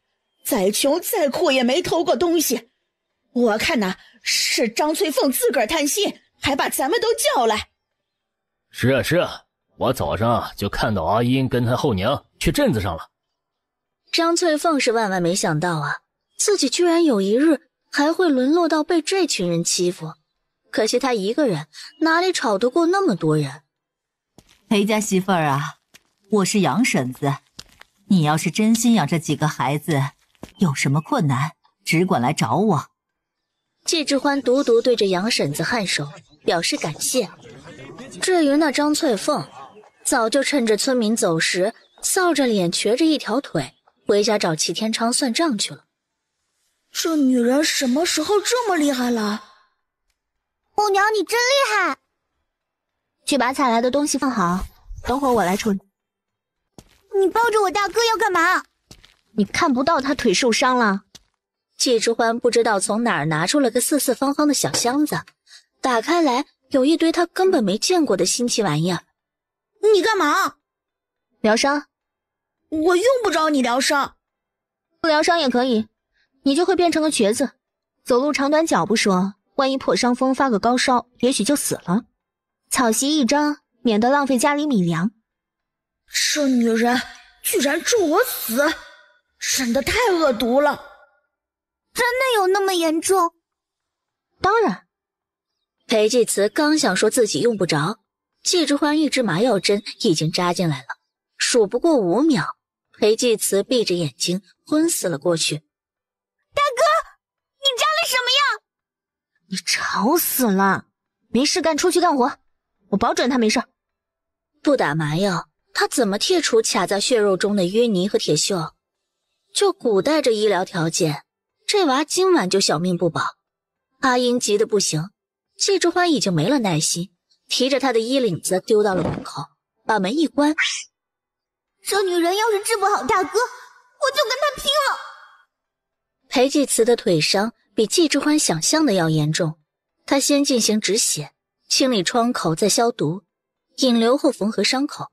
再穷再苦也没偷过东西。我看呐，是张翠凤自个儿贪心，还把咱们都叫来。是啊是啊，我早上就看到阿英跟她后娘去镇子上了。张翠凤是万万没想到啊，自己居然有一日还会沦落到被这群人欺负。可惜她一个人哪里吵得过那么多人。裴家媳妇儿啊，我是杨婶子，你要是真心养这几个孩子，有什么困难只管来找我。季之欢独独对着杨婶子颔首，表示感谢。至于那张翠凤，早就趁着村民走时，臊着脸瘸着一条腿，回家找齐天昌算账去了。这女人什么时候这么厉害了？后娘你真厉害！去把采来的东西放好，等会儿我来处理。你抱着我大哥要干嘛？你看不到他腿受伤了？季之欢不知道从哪儿拿出了个四四方方的小箱子，打开来有一堆他根本没见过的新奇玩意儿。你干嘛？疗伤。我用不着你疗伤。不疗伤也可以，你就会变成个瘸子，走路长短脚不说，万一破伤风发个高烧，也许就死了。草席一张，免得浪费家里米粮。这女人居然咒我死！真的太恶毒了。真的有那么严重？当然。裴继慈刚想说自己用不着，季之欢一支麻药针已经扎进来了，数不过5秒，裴继慈闭着眼睛昏死了过去。大哥，你扎了什么呀？你吵死了！没事干出去干活，我保准他没事。不打麻药，他怎么剔除卡在血肉中的淤泥和铁锈？就古代这医疗条件，这娃今晚就小命不保。阿英急得不行，季之欢已经没了耐心，提着他的衣领子丢到了门口，把门一关。这女人要是治不好大哥，我就跟她拼了。裴继慈的腿伤比季之欢想象的要严重，他先进行止血，清理创口，再消毒，引流后缝合伤口，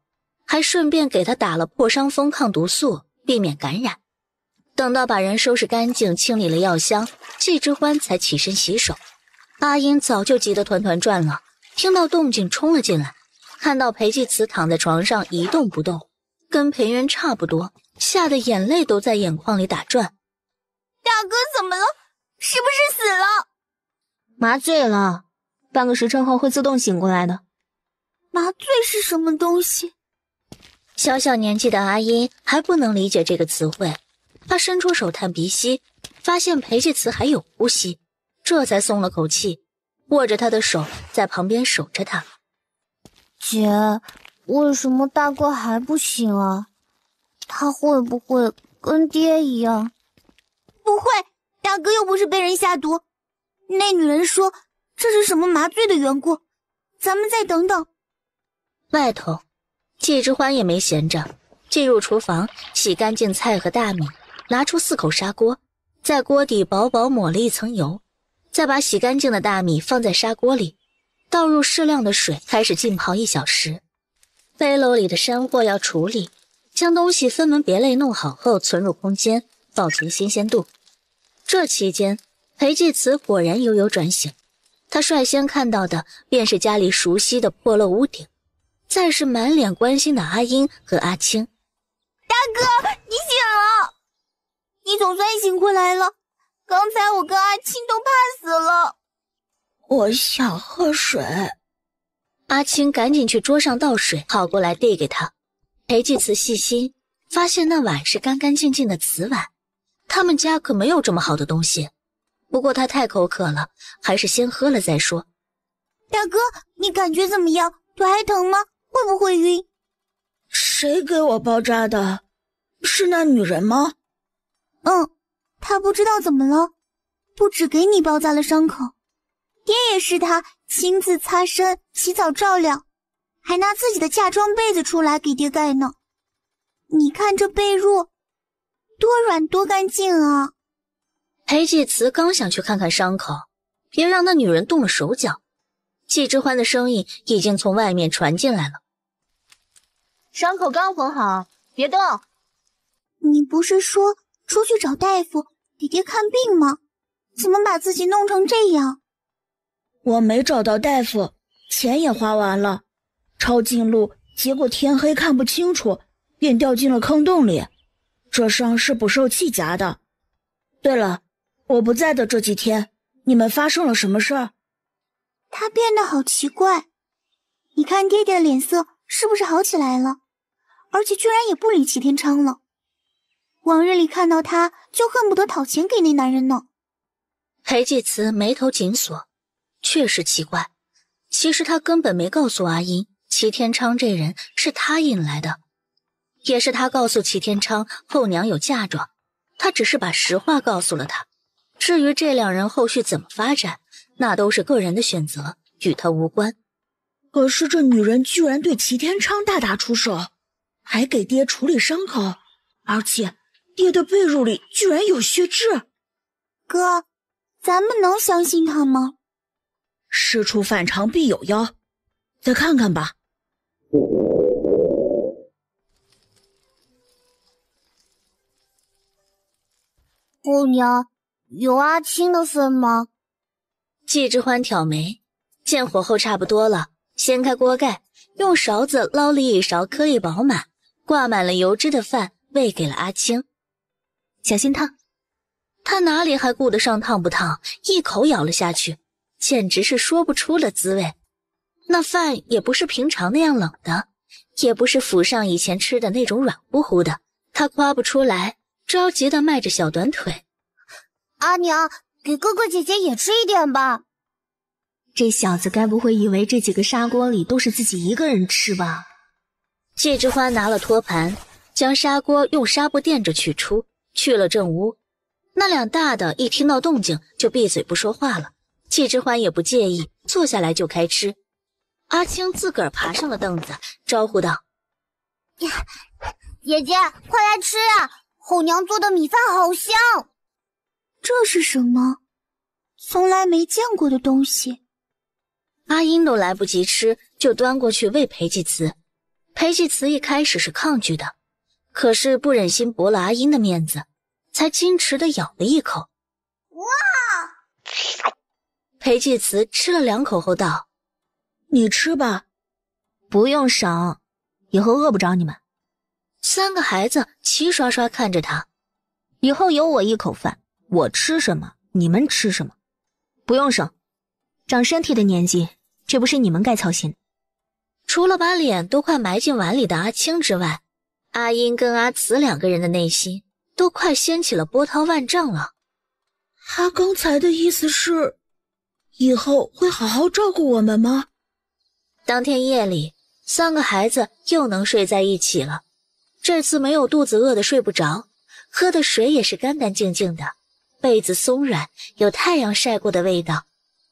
还顺便给他打了破伤风抗毒素，避免感染。等到把人收拾干净，清理了药箱，季之欢才起身洗手。阿英早就急得团团转了，听到动静冲了进来，看到裴继慈躺在床上一动不动，跟裴元差不多，吓得眼泪都在眼眶里打转。大哥怎么了？是不是死了？麻醉了，半个时辰后会自动醒过来的。麻醉是什么东西？小小年纪的阿英还不能理解这个词汇，她伸出手探鼻息，发现裴继慈还有呼吸，这才松了口气，握着他的手在旁边守着他。姐，为什么大哥还不醒啊？他会不会跟爹一样？不会，大哥又不是被人下毒。那女人说这是什么麻醉的缘故，咱们再等等。外头，季之欢也没闲着，进入厨房，洗干净菜和大米，拿出4口砂锅，在锅底薄薄抹了一层油，再把洗干净的大米放在砂锅里，倒入适量的水，开始浸泡1小时。背篓里的山货要处理，将东西分门别类弄好后存入空间，保存新鲜度。这期间，裴继慈果然悠悠转醒，他率先看到的便是家里熟悉的破漏屋顶，再是满脸关心的阿英和阿青。大哥，你醒了！你总算醒过来了，刚才我跟阿青都怕死了。我想喝水。阿青赶紧去桌上倒水，跑过来递给他。裴继慈细心，发现那碗是干干净净的瓷碗，他们家可没有这么好的东西。不过他太口渴了，还是先喝了再说。大哥，你感觉怎么样？腿还疼吗？会不会晕？谁给我包扎的？是那女人吗？她不知道怎么了，不只给你包扎了伤口，爹也是她亲自擦身、洗澡照料，还拿自己的嫁妆被子出来给爹盖呢。你看这被褥，多软多干净啊！裴继慈刚想去看看伤口，别让那女人动了手脚。季之欢的声音已经从外面传进来了。伤口刚缝好，别动。你不是说出去找大夫给爹看病吗？怎么把自己弄成这样？我没找到大夫，钱也花完了，抄近路，结果天黑看不清楚，便掉进了坑洞里。这伤是不受气夹的。对了，我不在的这几天，你们发生了什么事儿？他变得好奇怪，你看爹爹的脸色是不是好起来了？而且居然也不理齐天昌了。往日里看到他就恨不得讨钱给那男人呢。裴继慈眉头紧锁，确实奇怪，其实他根本没告诉阿英齐天昌这人是他引来的，也是他告诉齐天昌后娘有嫁妆，他只是把实话告诉了他。至于这两人后续怎么发展，那都是个人的选择，与他无关。可是这女人居然对齐天昌大打出手，还给爹处理伤口，而且爹的被褥里居然有血痣。哥，咱们能相信他吗？事出反常必有妖，再看看吧。后娘，有阿青的份吗？季之欢挑眉，见火候差不多了，掀开锅盖，用勺子捞了一勺颗粒饱满、挂满了油脂的饭喂给了阿青。小心烫。他哪里还顾得上烫不烫，一口咬了下去，简直是说不出了滋味。那饭也不是平常那样冷的，也不是府上以前吃的那种软乎乎的，他夸不出来，着急地迈着小短腿。阿娘，给哥哥姐姐也吃一点吧。这小子该不会以为这几个砂锅里都是自己一个人吃吧？季之欢拿了托盘，将砂锅用纱布垫着取出，去了正屋。那两大的一听到动静就闭嘴不说话了，季之欢也不介意，坐下来就开吃。阿青自个儿爬上了凳子，招呼道：姐姐，快来吃啊！后娘做的米饭好香。这是什么？从来没见过的东西。阿英都来不及吃，就端过去喂裴继慈。裴继慈一开始是抗拒的，可是不忍心驳了阿英的面子，才矜持地咬了一口。哇！裴继慈吃了2口后道：你吃吧，不用省，以后饿不着你们。3个孩子齐刷刷看着他。以后有我一口饭，我吃什么你们吃什么，不用省。长身体的年纪，这不是你们该操心。除了把脸都快埋进碗里的阿青之外，阿英跟阿慈2个人的内心都快掀起了波涛万丈了。他刚才的意思是，以后会好好照顾我们吗？当天夜里，3个孩子又能睡在一起了。这次没有肚子饿的睡不着，喝的水也是干干净净的，被子松软，有太阳晒过的味道。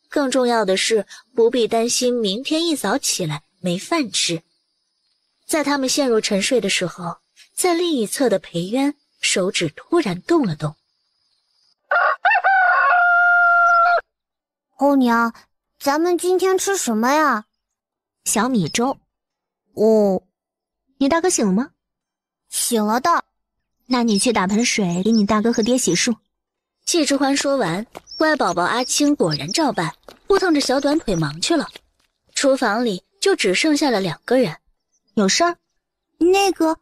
更重要的是，不必担心明天一早起来没饭吃。在他们陷入沉睡的时候，在另一侧的裴渊手指突然动了动。后娘，咱们今天吃什么呀？小米粥。哦，你大哥醒了吗？醒了的。那你去打盆水给你大哥和爹洗漱。季之欢说完，乖宝宝阿青果然照办，扑腾着小短腿忙去了。厨房里就只剩下了2个人。有事儿？那个，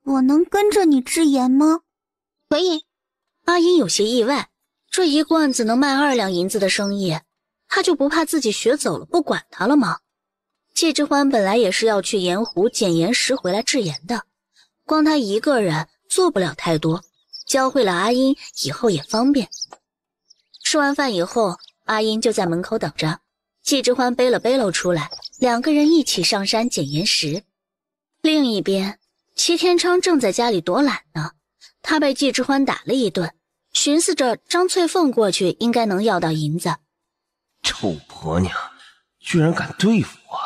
我能跟着你制盐吗？可以。阿英有些意外，这一罐子能卖2两银子的生意，他就不怕自己学走了不管他了吗？季之欢本来也是要去盐湖捡岩石回来制盐的，光他一个人做不了太多，教会了阿英以后也方便。吃完饭以后，阿英就在门口等着，季之欢背了背篓出来，2个人一起上山捡岩石。另一边，齐天昌正在家里躲懒呢，他被季之欢打了一顿，寻思着张翠凤过去应该能要到银子。臭婆娘，居然敢对付我！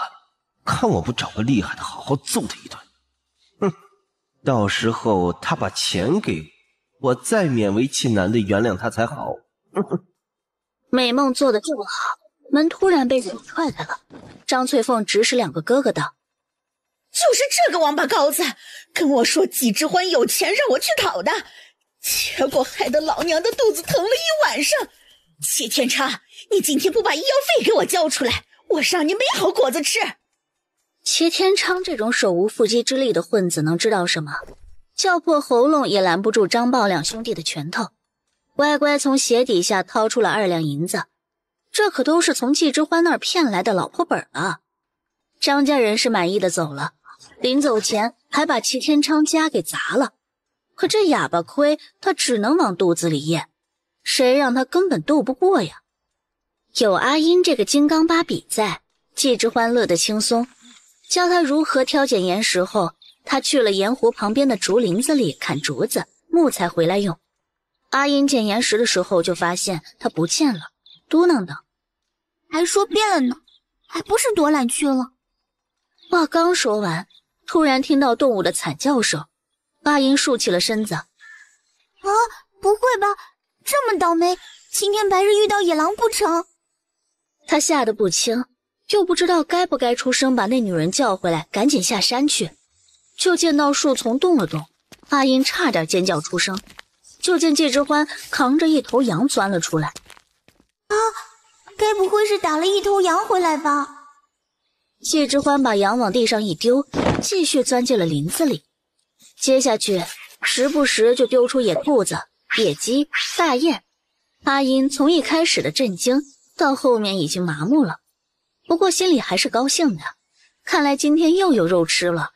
看我不找个厉害的好好揍他一顿。哼，到时候他把钱给我，我再勉为其难的原谅他才好。美梦做得正好，门突然被人踹开了。张翠凤指使2个哥哥道：就是这个王八羔子跟我说季之欢有钱让我去讨的，结果害得老娘的肚子疼了一晚上。谢天昌，你今天不把医药费给我交出来，我让你没好果子吃。齐天昌这种手无缚鸡之力的混子能知道什么？叫破喉咙也拦不住张豹2兄弟的拳头。乖乖从鞋底下掏出了2两银子，这可都是从季之欢那儿骗来的老婆本了。张家人是满意的走了，临走前还把齐天昌家给砸了。可这哑巴亏他只能往肚子里咽，谁让他根本斗不过呀？有阿英这个金刚芭比在，季之欢乐得轻松。教他如何挑拣岩石后，他去了盐湖旁边的竹林子里砍竹子、木材回来用。阿英捡岩石的时候就发现他不见了，嘟囔道：还说变了呢，还不是躲懒去了。话刚说完，突然听到动物的惨叫声。阿英竖起了身子。啊，不会吧，这么倒霉，青天白日遇到野狼不成？他吓得不轻，又不知道该不该出声把那女人叫回来，赶紧下山去。就见到树丛动了动，阿英差点尖叫出声。就见季之欢扛着一头羊钻了出来。啊，该不会是打了一头羊回来吧？季之欢把羊往地上一丢，继续钻进了林子里。接下去时不时就丢出野兔子、野鸡、大雁。阿英从一开始的震惊到后面已经麻木了，不过心里还是高兴的，看来今天又有肉吃了。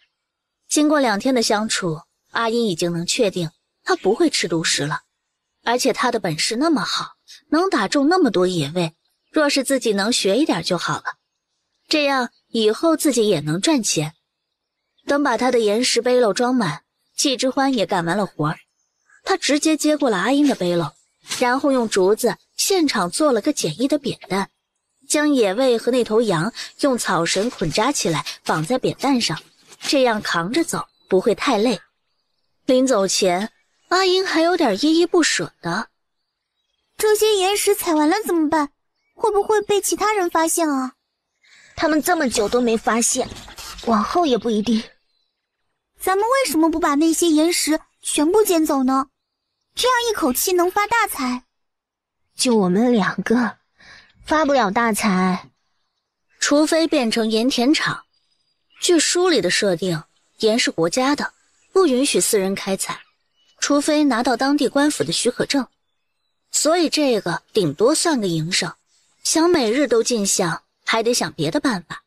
经过2天的相处，阿英已经能确定他不会吃独食了，而且他的本事那么好，能打中那么多野味，若是自己能学一点就好了，这样以后自己也能赚钱。等把他的岩石背篓装满，季之欢也干完了活儿，他直接接过了阿英的背篓，然后用竹子现场做了个简易的扁担，将野味和那头羊用草绳捆扎起来绑在扁担上，这样扛着走不会太累。临走前，阿英还有点依依不舍的。这些岩石采完了怎么办？会不会被其他人发现啊？他们这么久都没发现，往后也不一定。咱们为什么不把那些岩石全部捡走呢？这样一口气能发大财。就我们2个，发不了大财。除非变成盐田厂。据书里的设定，盐是国家的，不允许私人开采，除非拿到当地官府的许可证。所以这个顶多算个营生，想每日都进项，还得想别的办法。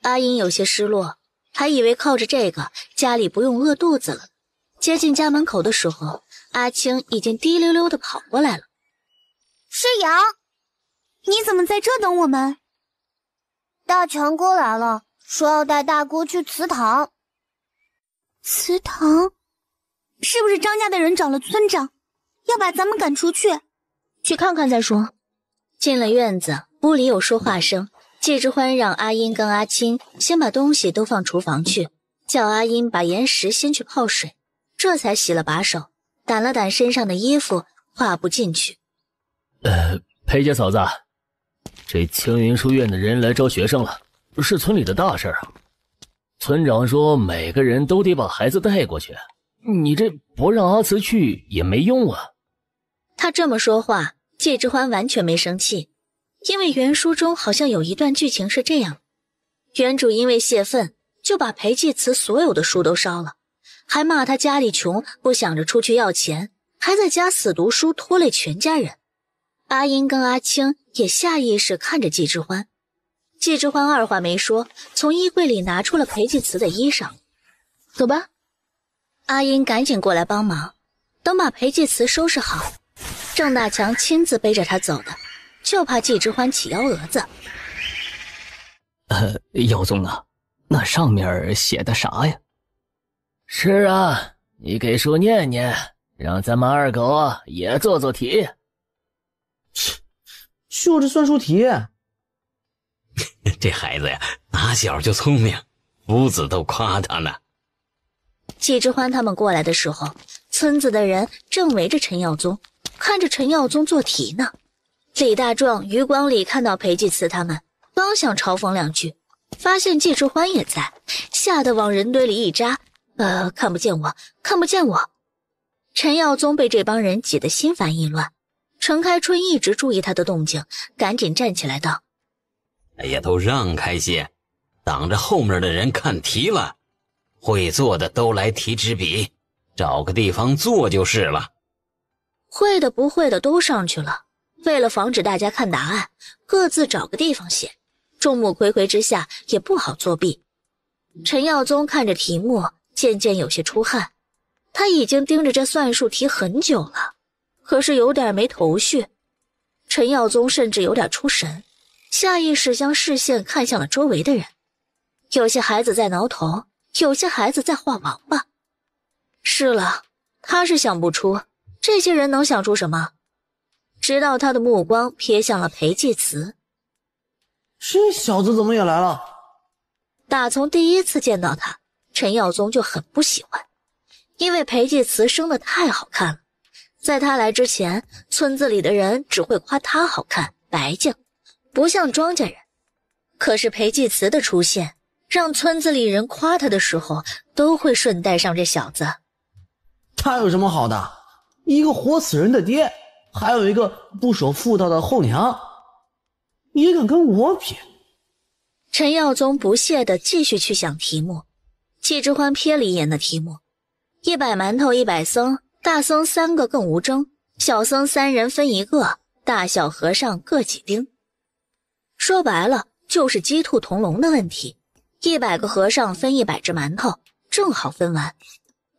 阿英有些失落，还以为靠着这个家里不用饿肚子了。接近家门口的时候，阿青已经滴溜溜地跑过来了。是阳，你怎么在这等我们？大强哥来了，说要带大姑去祠堂。祠堂？是不是张家的人找了村长，要把咱们赶出去？去看看再说。进了院子，屋里有说话声。季之欢让阿英跟阿青先把东西都放厨房去，叫阿英把岩石先去泡水，这才洗了把手，掸了掸身上的衣服，跨步进去。裴家嫂子，这青云书院的人来招学生了，是村里的大事啊。村长说每个人都得把孩子带过去，你这不让阿慈去也没用啊。他这么说话，季之欢完全没生气，因为原书中好像有一段剧情是这样，原主因为泄愤就把裴济慈所有的书都烧了，还骂他家里穷，不想着出去要钱，还在家死读书，拖累全家人。阿英跟阿青也下意识看着季之欢，季之欢二话没说，从衣柜里拿出了裴济慈的衣裳。走吧。阿英赶紧过来帮忙，等把裴济慈收拾好，郑大强亲自背着他走的，就怕季之欢起幺蛾子。耀宗啊，那上面写的啥呀？是啊，你给书念念，让咱们二狗也做做题。就是算术题。这孩子呀，打小就聪明，夫子都夸他呢。季之欢他们过来的时候，村子的人正围着陈耀宗，看着陈耀宗做题呢。李大壮余光里看到裴济慈他们，刚想嘲讽2句，发现季之欢也在，吓得往人堆里一扎。看不见我，看不见我。陈耀宗被这帮人挤得心烦意乱。陈开春一直注意他的动静，赶紧站起来道：哎呀，都让开些，挡着后面的人看题了。会做的都来提支笔，找个地方坐就是了。会的不会的都上去了，为了防止大家看答案，各自找个地方写，众目睽睽之下也不好作弊。陈耀宗看着题目，渐渐有些出汗，他已经盯着这算术题很久了，可是有点没头绪。陈耀宗甚至有点出神，下意识将视线看向了周围的人，有些孩子在挠头，有些孩子在画王八。是了，他是想不出，这些人能想出什么？直到他的目光瞥向了裴济慈。这小子怎么也来了？打从第一次见到他，陈耀宗就很不喜欢，因为裴济慈生得太好看了。在他来之前，村子里的人只会夸他好看、白净，不像庄稼人。可是裴济慈的出现，让村子里人夸他的时候，都会顺带上这小子。他有什么好的？一个活死人的爹，还有一个不守妇道的后娘，也敢跟我比？陈耀宗不屑地继续去想题目。季之欢瞥了一眼那题目，100馒头100僧大僧3个更无争，小僧3人分1个，大小和尚各几丁。说白了就是鸡兔同笼的问题，100个和尚分100只馒头，正好分完。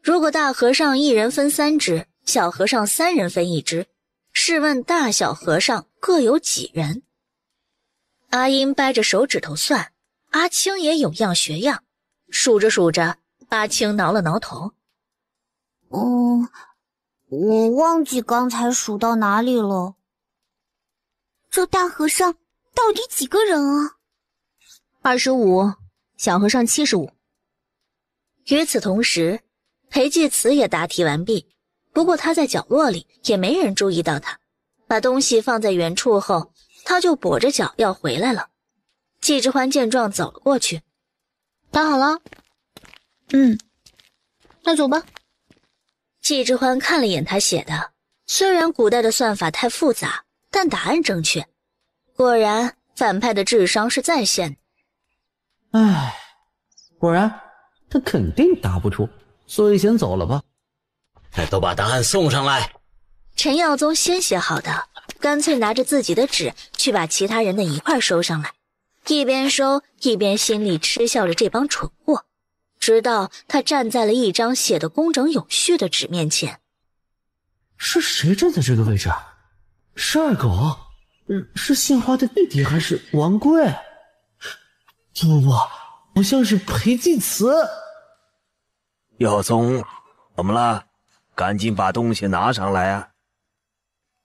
如果大和尚1人分3只，小和尚3人分1只，试问大小和尚各有几人？阿英掰着手指头算，阿青也有样学样，数着数着，阿青挠了挠头。我忘记刚才数到哪里了。这大和尚到底几个人啊？25，小和尚75。与此同时，裴济慈也答题完毕，不过他在角落里，也没人注意到他。把东西放在原处后，他就跛着脚要回来了。季之欢见状走了过去。答好了？那走吧。季之欢看了眼他写的，虽然古代的算法太复杂，但答案正确。果然，反派的智商是在线的。唉，果然他肯定答不出，所以先走了吧。都把答案送上来。陈耀宗先写好的，干脆拿着自己的纸去把其他人的一块收上来，一边收一边心里嗤笑着这帮蠢货。直到他站在了一张写的工整有序的纸面前。是谁站在这个位置？是二狗？是杏花的弟弟还是王贵？不，好像是裴济慈。耀宗，怎么了？赶紧把东西拿上来啊！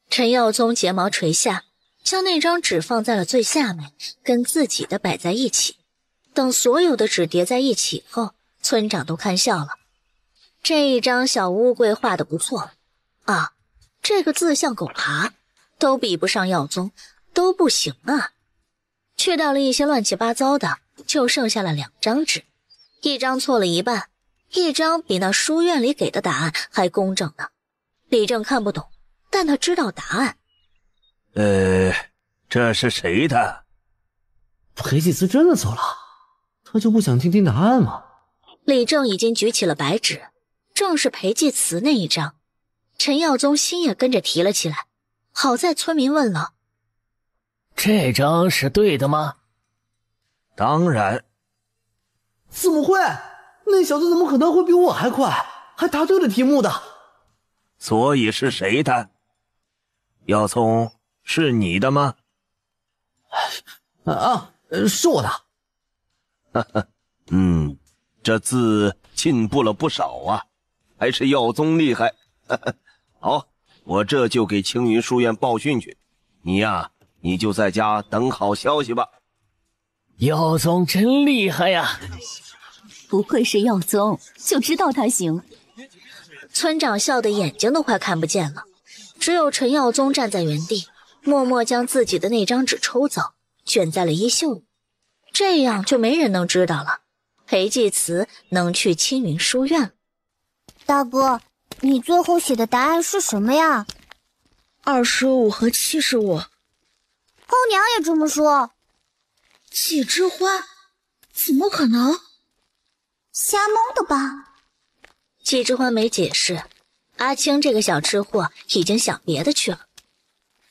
陈耀宗睫毛垂下，将那张纸放在了最下面，跟自己的摆在一起。等所有的纸叠在一起后，村长都看笑了。这一张小乌龟画得不错啊，这个字像狗爬，都比不上耀宗，都不行啊。去掉了一些乱七八糟的，就剩下了2张纸，一张错了一半，一张比那书院里给的答案还工整呢。李正看不懂，但他知道答案。这是谁的？裴济慈真的走了，他就不想听听答案吗？李正已经举起了白纸，正是裴济慈那一张。陈耀宗心也跟着提了起来。好在村民问了：“这张是对的吗？”当然。怎么会？那小子怎么可能会比我还快，还答对了题目的？所以是谁的？耀宗，是你的吗？是我的。这字进步了不少啊，还是耀宗厉害。好，我这就给青云书院报讯去。你就在家等好消息吧。耀宗真厉害呀！不愧是耀宗，就知道他行。村长笑得眼睛都快看不见了，只有陈耀宗站在原地，默默将自己的那张纸抽走，卷在了衣袖里。这样就没人能知道了，裴济慈能去青云书院了。大哥，你最后写的答案是什么呀？25和75。后娘也这么说。季之欢，怎么可能？瞎蒙的吧？季之欢没解释，阿青这个小吃货已经想别的去了。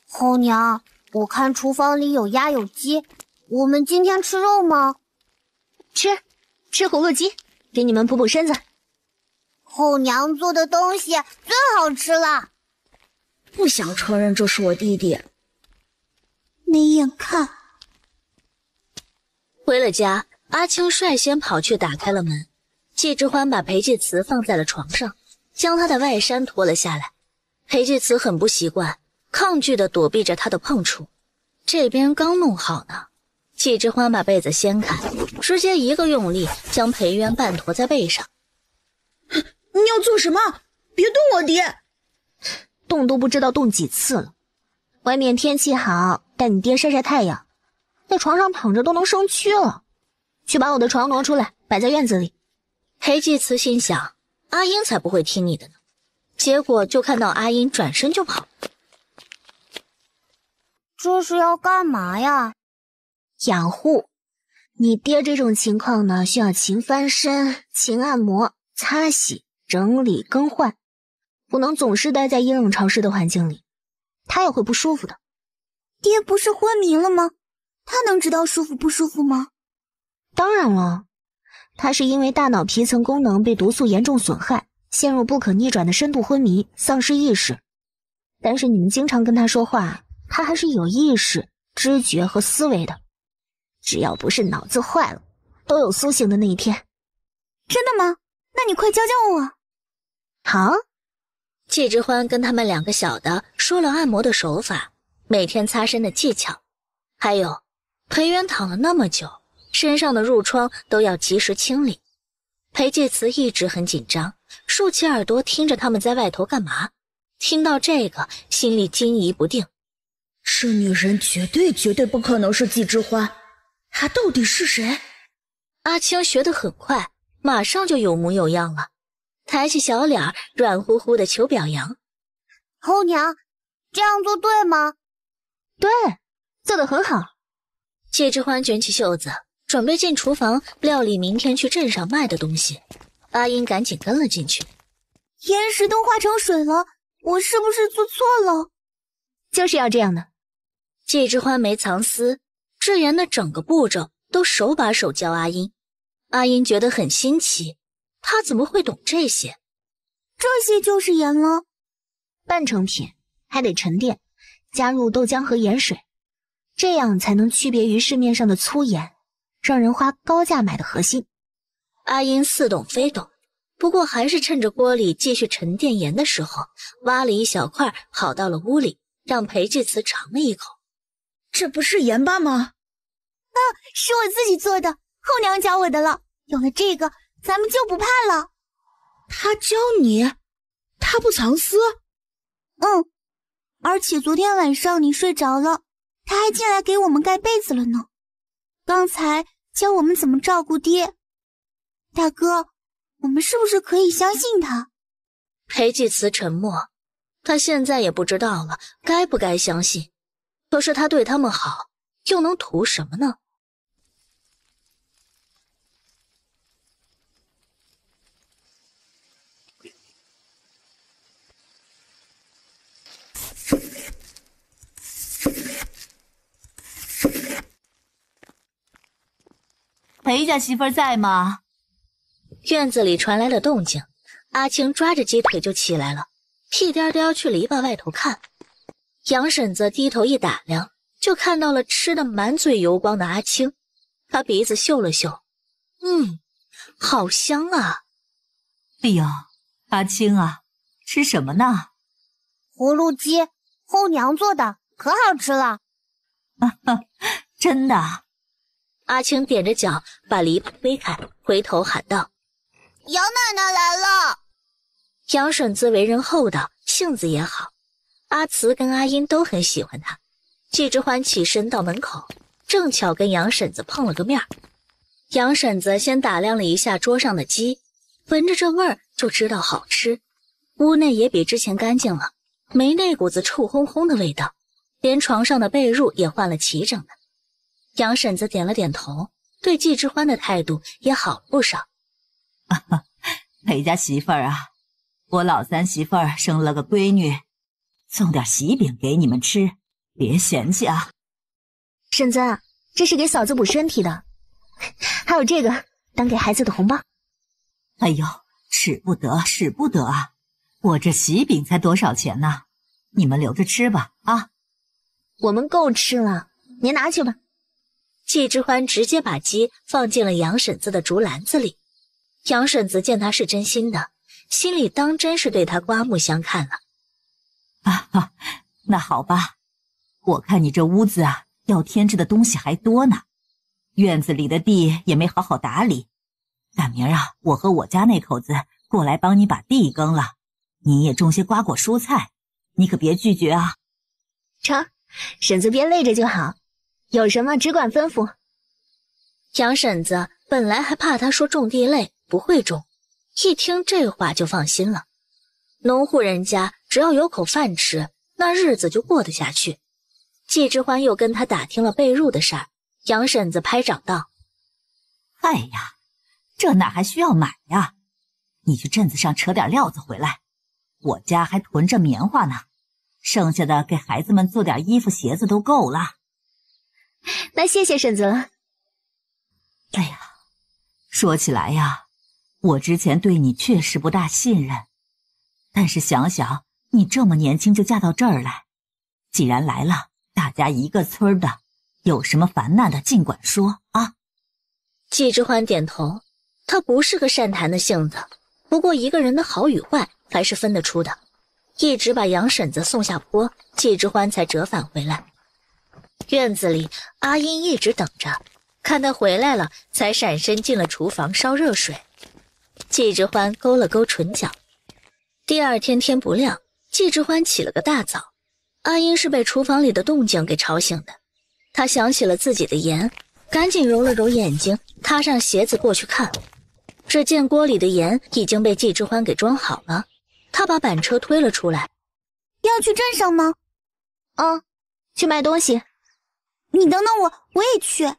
后娘，我看厨房里有鸭有鸡，我们今天吃肉吗？吃葫芦鸡，给你们补补身子。后娘做的东西最好吃了。不想承认这是我弟弟。没眼看。回了家，阿青率先跑去打开了门。季之欢把裴济慈放在了床上，将他的外衫脱了下来。裴济慈很不习惯，抗拒地躲避着他的碰触。这边刚弄好呢，季之欢把被子掀开，直接一个用力将裴渊半驮在背上。你要做什么？别动我爹！动都不知道动几次了。外面天气好，带你爹晒晒太阳。在床上躺着都能生蛆了。去把我的床挪出来，摆在院子里。裴济慈心想，阿英才不会听你的呢。结果就看到阿英转身就跑。这是要干嘛呀？养护。你爹这种情况呢，需要勤翻身、勤按摩、擦洗、整理、更换。不能总是待在阴冷潮湿的环境里，他也会不舒服的。爹不是昏迷了吗？他能知道舒服不舒服吗？当然了，他是因为大脑皮层功能被毒素严重损害，陷入不可逆转的深度昏迷，丧失意识。但是你们经常跟他说话，他还是有意识、知觉和思维的。只要不是脑子坏了，都有苏醒的那一天。真的吗？那你快教教我。好。季之欢跟他们2个小的说了按摩的手法，每天擦身的技巧，还有裴元躺了那么久，身上的褥疮都要及时清理。裴介慈一直很紧张，竖起耳朵听着他们在外头干嘛。听到这个，心里惊疑不定。这女人绝对不可能是季之欢，她到底是谁？阿青学得很快，马上就有模有样了，抬起小脸，软乎乎的求表扬。后娘，这样做对吗？对，做得很好。季之欢卷起袖子，准备进厨房料理明天去镇上卖的东西。阿英赶紧跟了进去。岩石都化成水了，我是不是做错了？就是要这样的。季之欢没藏私，制盐的整个步骤都手把手教阿英。阿英觉得很新奇，他怎么会懂这些？这些就是盐了。半成品还得沉淀，加入豆浆和盐水，这样才能区别于市面上的粗盐，让人花高价买的核心。阿英似懂非懂，不过还是趁着锅里继续沉淀盐的时候，挖了一小块跑到了屋里，让裴介慈尝了一口。这不是盐巴吗？是我自己做的，后娘教我的了。有了这个，咱们就不怕了。她教你？她不藏私？而且昨天晚上你睡着了，她还进来给我们盖被子了呢。刚才教我们怎么照顾爹。大哥，我们是不是可以相信她？裴继慈沉默，他现在也不知道了该不该相信。可是他对他们好，又能图什么呢？裴家媳妇在吗？院子里传来了动静，阿青抓着鸡腿就起来了，屁颠颠去篱笆外头看。杨婶子低头一打量，就看到了吃得满嘴油光的阿青。她鼻子嗅了嗅，好香啊！哎呦，阿青啊，吃什么呢？葫芦鸡，后娘做的，可好吃了。真的？阿青踮着脚把篱笆推开，回头喊道：“杨奶奶来了。”杨婶子为人厚道，性子也好，阿慈跟阿英都很喜欢她。季之欢起身到门口，正巧跟杨婶子碰了个面。杨婶子先打量了一下桌上的鸡，闻着这味儿就知道好吃。屋内也比之前干净了，没那股子臭烘烘的味道，连床上的被褥也换了齐整的。杨婶子点了点头，对季之欢的态度也好了不少。裴家媳妇儿啊，我老三媳妇儿生了个闺女，送点喜饼给你们吃，别嫌弃啊。婶子，这是给嫂子补身体的，还有这个当给孩子的红包。哎呦，使不得使不得啊，我这喜饼才多少钱呢？你们留着吃吧啊。我们够吃了，您拿去吧。季之欢直接把鸡放进了杨婶子的竹篮子里。杨婶子见他是真心的，心里当真是对他刮目相看了。那好吧，我看你这屋子啊，要添置的东西还多呢，院子里的地也没好好打理。大明儿啊，我和我家那口子过来帮你把地耕了，你也种些瓜果蔬菜，你可别拒绝啊。成，婶子别累着就好，有什么只管吩咐。杨婶子本来还怕他说种地累不会种，一听这话就放心了。农户人家只要有口饭吃，那日子就过得下去。季之欢又跟他打听了被褥的事儿，杨婶子拍掌道：“哎呀，这哪还需要买呀？你去镇子上扯点料子回来，我家还囤着棉花呢，剩下的给孩子们做点衣服鞋子都够了。那谢谢婶子了。哎呀，说起来呀，我之前对你确实不大信任，但是想想你这么年轻就嫁到这儿来，既然来了，大家一个村的，有什么烦难的尽管说啊。季之欢点头，他不是个善谈的性子，不过一个人的好与坏还是分得出的。一直把杨婶子送下坡，季之欢才折返回来。院子里，阿英一直等着，看他回来了，才闪身进了厨房烧热水。季之欢勾了勾唇角。第二天天不亮，季之欢起了个大早。阿英是被厨房里的动静给吵醒的，他想起了自己的盐，赶紧揉了揉眼睛，踏上鞋子过去看。只见锅里的盐已经被季之欢给装好了，他把板车推了出来。要去镇上吗？去买东西。你等等我也去。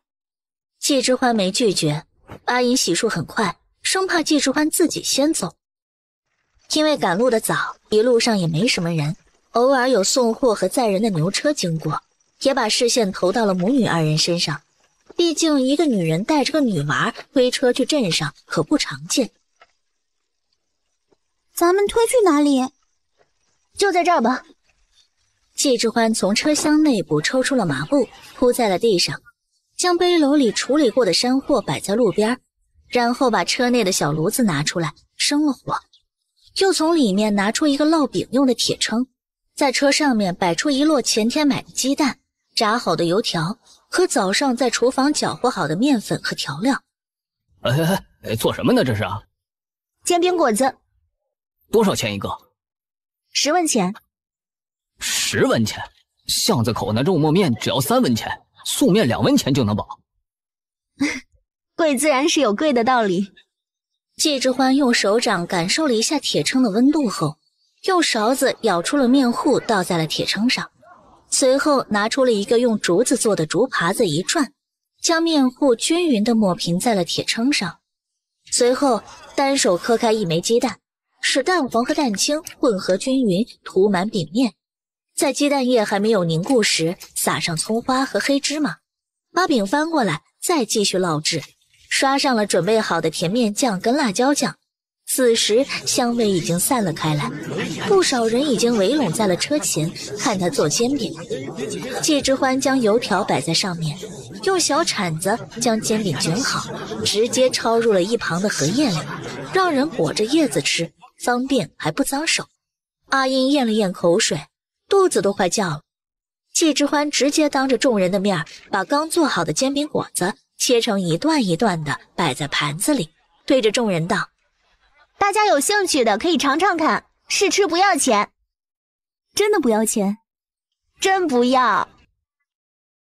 季之欢没拒绝，阿英洗漱很快，生怕季之欢自己先走。因为赶路的早，一路上也没什么人，偶尔有送货和载人的牛车经过，也把视线投到了母女二人身上。毕竟一个女人带着个女娃推车去镇上可不常见。咱们推去哪里？就在这儿吧。季之欢从车厢内部抽出了麻布，铺在了地上，将背篓里处理过的山货摆在路边，然后把车内的小炉子拿出来生了火，又从里面拿出一个烙饼用的铁铛，在车上面摆出一摞前天买的鸡蛋、炸好的油条和早上在厨房搅和好的面粉和调料。做什么呢这是？煎饼果子。多少钱一个？10文钱。10文钱？巷子口那肉沫面只要3文钱，素面2文钱就能饱。贵自然是有贵的道理。季之欢用手掌感受了一下铁铛的温度后，用勺子舀出了面糊倒在了铁铛上，随后拿出了一个用竹子做的竹耙子一转，将面糊均匀地抹平在了铁铛上，随后单手磕开一枚鸡蛋，使蛋黄和蛋清混合均匀，涂满饼面，在鸡蛋液还没有凝固时撒上葱花和黑芝麻，把饼翻过来再继续烙制，刷上了准备好的甜面酱跟辣椒酱。此时香味已经散了开来，不少人已经围拢在了车前看他做煎饼。季之欢将油条摆在上面，用小铲子将煎饼卷好，直接抄入了一旁的荷叶里，让人裹着叶子吃，方便还不脏手。阿英咽了咽口水，肚子都快叫了。季之欢直接当着众人的面把刚做好的煎饼果子切成一段一段的摆在盘子里，对着众人道：大家有兴趣的可以尝尝看，试吃不要钱。真的不要钱？真不要。